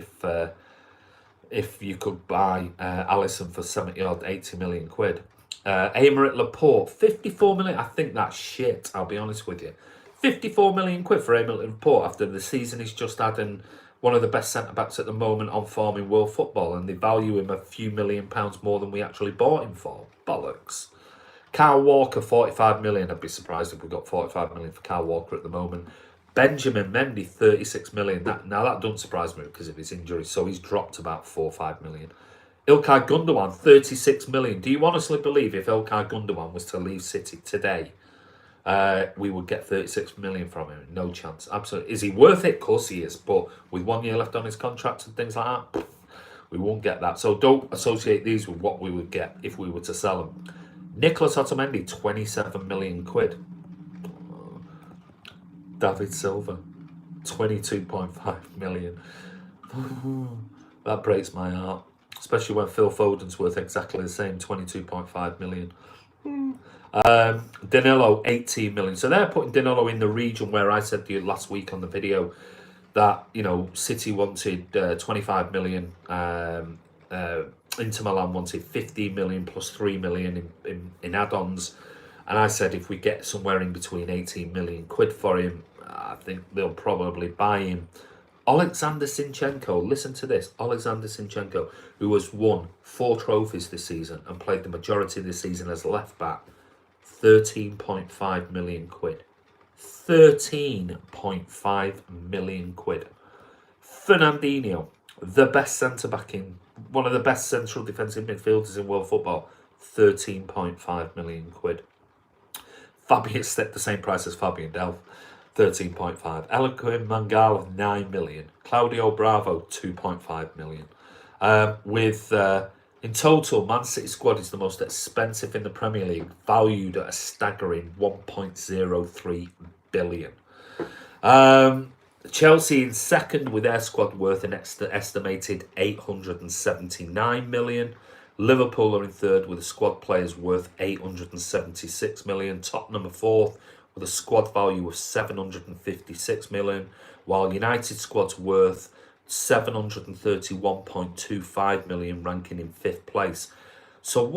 if you could buy Alisson for 70 odd 80 million quid. Aymeric Laporte 54 million. I think that's shit, I'll be honest with you. 54 million quid for Aymeric Laporte after the season he's just had, and one of the best centre-backs at the moment on form in world football, and they value him a few £1,000,000 more than we actually bought him for. Bollocks. Kyle Walker, 45 million. I'd be surprised if we got 45 million for Kyle Walker at the moment. Benjamin Mendy, 36 million. Now that doesn't surprise me because of his injury, so he's dropped about 4 or 5 million. Ilkay Gundogan, 36 million. Do you honestly believe if Ilkay Gundogan was to leave City today, we would get 36 million from him? No chance. Absolutely. Is he worth it? Of course he is. But with 1 year left on his contract and things like that, we won't get that. So don't associate these with what we would get if we were to sell them. Nicholas Otamendi, 27 million quid. David Silva, 22.5 million. That breaks my heart. Especially when Phil Foden's worth exactly the same, 22.5 million. Danilo, 18 million. So they're putting Danilo in the region where I said to you last week on the video that, you know, City wanted 25 million. Inter Milan wanted 15 million plus 3 million in add-ons. And I said if we get somewhere in between 18 million quid for him, I think they'll probably buy him. Alexander Zinchenko, listen to this. Alexander Zinchenko, who has won 4 trophies this season and played the majority of the season as left back, 13.5 million quid. 13.5 million quid. Fernandinho, the best centre-back in, one of the best central defensive midfielders in world football, 13.5 million quid. Fabian Step, the same price as Fabian Delph, 13.5. Eloquim Mangala, 9 million. Claudio Bravo, 2.5 million. In total, Man City squad is the most expensive in the Premier League, valued at a staggering 1.03 billion. Chelsea in second with their squad worth an estimated 879 million. Liverpool are in third with a squad players worth 876 million. Tottenham are fourth with a squad value of 756 million, while United squad's worth 731.25 million, ranking in 5th place. So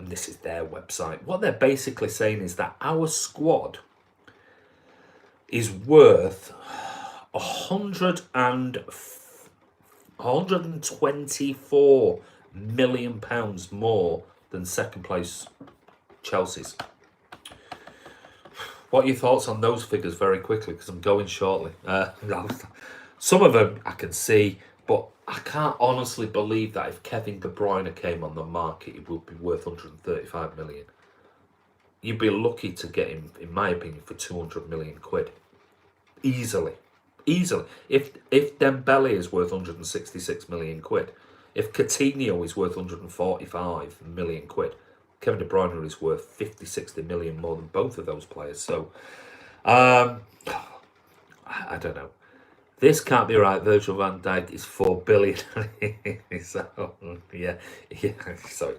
this is their website. What they're basically saying is that our squad is worth 124 million pounds more than second place Chelsea's. What are your thoughts on those figures very quickly, because I'm going shortly. Some of them I can see, but I can't honestly believe that if Kevin De Bruyne came on the market, it would be worth 135 million. You'd be lucky to get him, in my opinion, for 200 million quid. Easily. If Dembele is worth 166 million quid, if Coutinho is worth 145 million quid, Kevin De Bruyne is worth 50, 60 million more than both of those players. So, I don't know. This can't be right. Virgil van Dijk is 4 billion. So, yeah. So,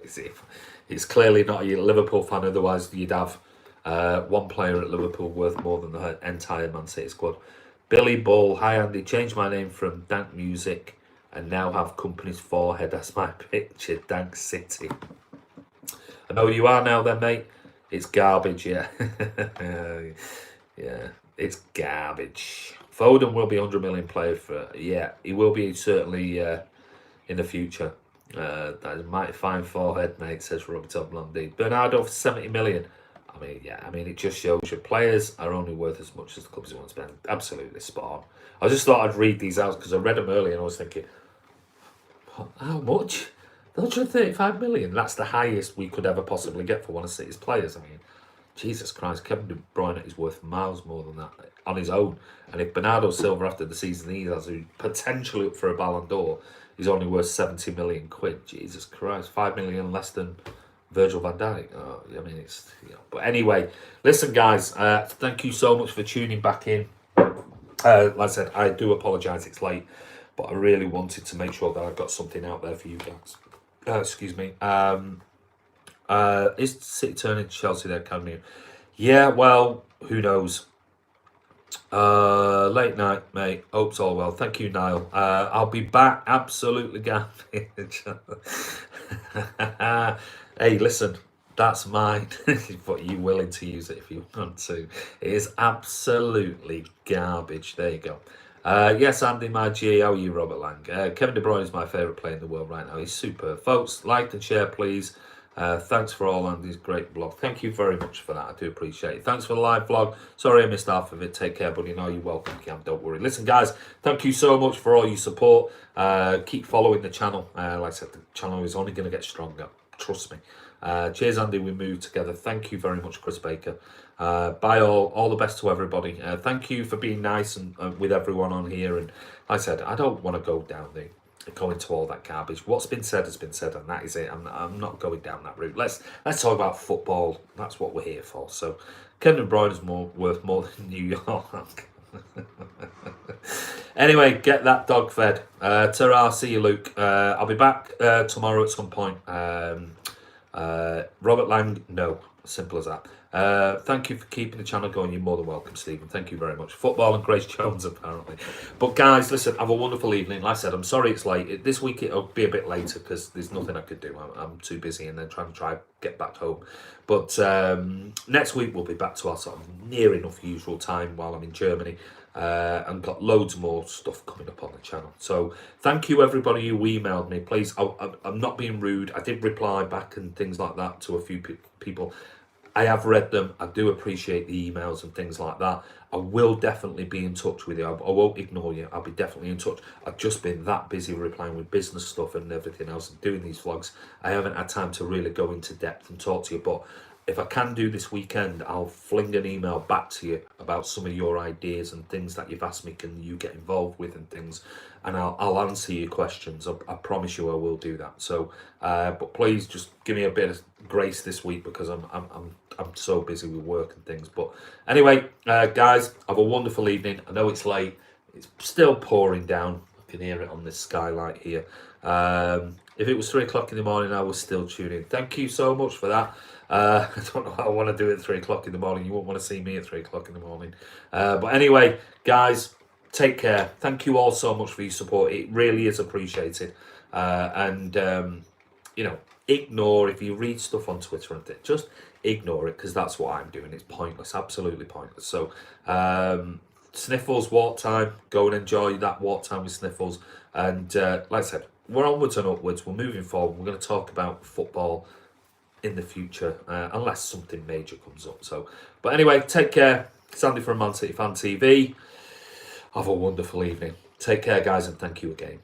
it's clearly not a Liverpool fan. Otherwise, you'd have one player at Liverpool worth more than the entire Man City squad. Billy Ball, hi Andy, changed my name from Dank Music and now have company's forehead as my picture. Dank City. I know you are now then, mate. It's garbage, yeah. Yeah, it's garbage. Foden will be 100 million player for, yeah, he will be certainly in the future. That is a mighty fine forehead, mate, says Roberto Blondie. Bernardo for 70 million. I mean, it just shows your players are only worth as much as the clubs want to spend. Absolutely spot on. I just thought I'd read these out because I read them earlier and I was thinking, how much? 135 million. That's the highest we could ever possibly get for one of City's players. I mean, Jesus Christ, Kevin De Bruyne is worth miles more than that on his own. And if Bernardo Silva, after the season he has, who's potentially up for a Ballon d'Or, is only worth 70 million quid. Jesus Christ, 5 million less than Virgil van Dijk. Oh, I mean, it's, you know. But anyway, listen, guys, thank you so much for tuning back in. Like I said, I do apologise it's late, but I really wanted to make sure that I got something out there for you guys. Excuse me. Is City turning Chelsea their academy? Yeah, well, who knows? Late night, mate. Hope's all well. Thank you, Niall. I'll be back. Absolutely garbage. Hey, listen, that's mine. But you're willing to use it if you want to. It is absolutely garbage. There you go. Yes, Andy, my G. How are you, Robert Lang? Kevin De Bruyne is my favourite player in the world right now. He's super. Folks, like and share, please. Thanks for all Andy's great vlog. Thank you very much for that. I do appreciate it. Thanks for the live vlog. Sorry I missed half of it. Take care, buddy. No, you're welcome, Cam. Don't worry. Listen, guys, thank you so much for all your support. Keep following the channel. Like I said, the channel is only going to get stronger. Trust me. Cheers, Andy. We move together. Thank you very much, Chris Baker. Bye all the best to everybody. Thank you for being nice and with everyone on here. And like I said, I don't want to go down the go into all that garbage. What's been said has been said, and that is it. I'm not going down that route. Let's talk about football. That's what we're here for. So Kevin De Bruyne is worth more than New York. Anyway, get that dog fed. Ta-ra, see you, Luke. I'll be back tomorrow at some point. Robert Lang, no. Simple as that. Thank you for keeping the channel going. You're more than welcome, Stephen. Thank you very much. Football and Grace Jones, apparently. But guys, listen, have a wonderful evening. Like I said, I'm sorry it's late. This week it'll be a bit later because there's nothing I could do. I'm too busy and then trying to get back home. But next week we'll be back to our sort of near enough usual time while I'm in Germany. And got loads more stuff coming up on the channel. So thank you everybody who emailed me. Please, I'm not being rude. I did reply back and things like that to a few people. I have read them. I do appreciate the emails and things like that. I will definitely be in touch with you. I won't ignore you. I'll be definitely in touch. I've just been that busy replying with business stuff and everything else and doing these vlogs. I haven't had time to really go into depth and talk to you. But if I can do this weekend, I'll fling an email back to you about some of your ideas and things that you've asked me can you get involved with and things, and I'll answer your questions. I promise you I will do that. So but please just give me a bit of grace this week because I'm so busy with work and things. But anyway, guys, have a wonderful evening. I know it's late. It's still pouring down. I can hear it on this skylight here. If it was 3 o'clock in the morning, I was still tuning. Thank you so much for that. I don't know what I want to do at 3 o'clock in the morning. You won't want to see me at 3 o'clock in the morning. But anyway, guys, take care. Thank you all so much for your support. It really is appreciated. You know, ignore if you read stuff on Twitter and things. Just ignore it because that's what I'm doing. It's pointless, absolutely pointless. So, Sniffles, walk time. Go and enjoy that walk time with Sniffles. And like I said, we're onwards and upwards. We're moving forward. We're going to talk about football in the future, unless something major comes up. So, but anyway, take care. Sandy from Man City Fan TV. Have a wonderful evening. Take care, guys, and thank you again.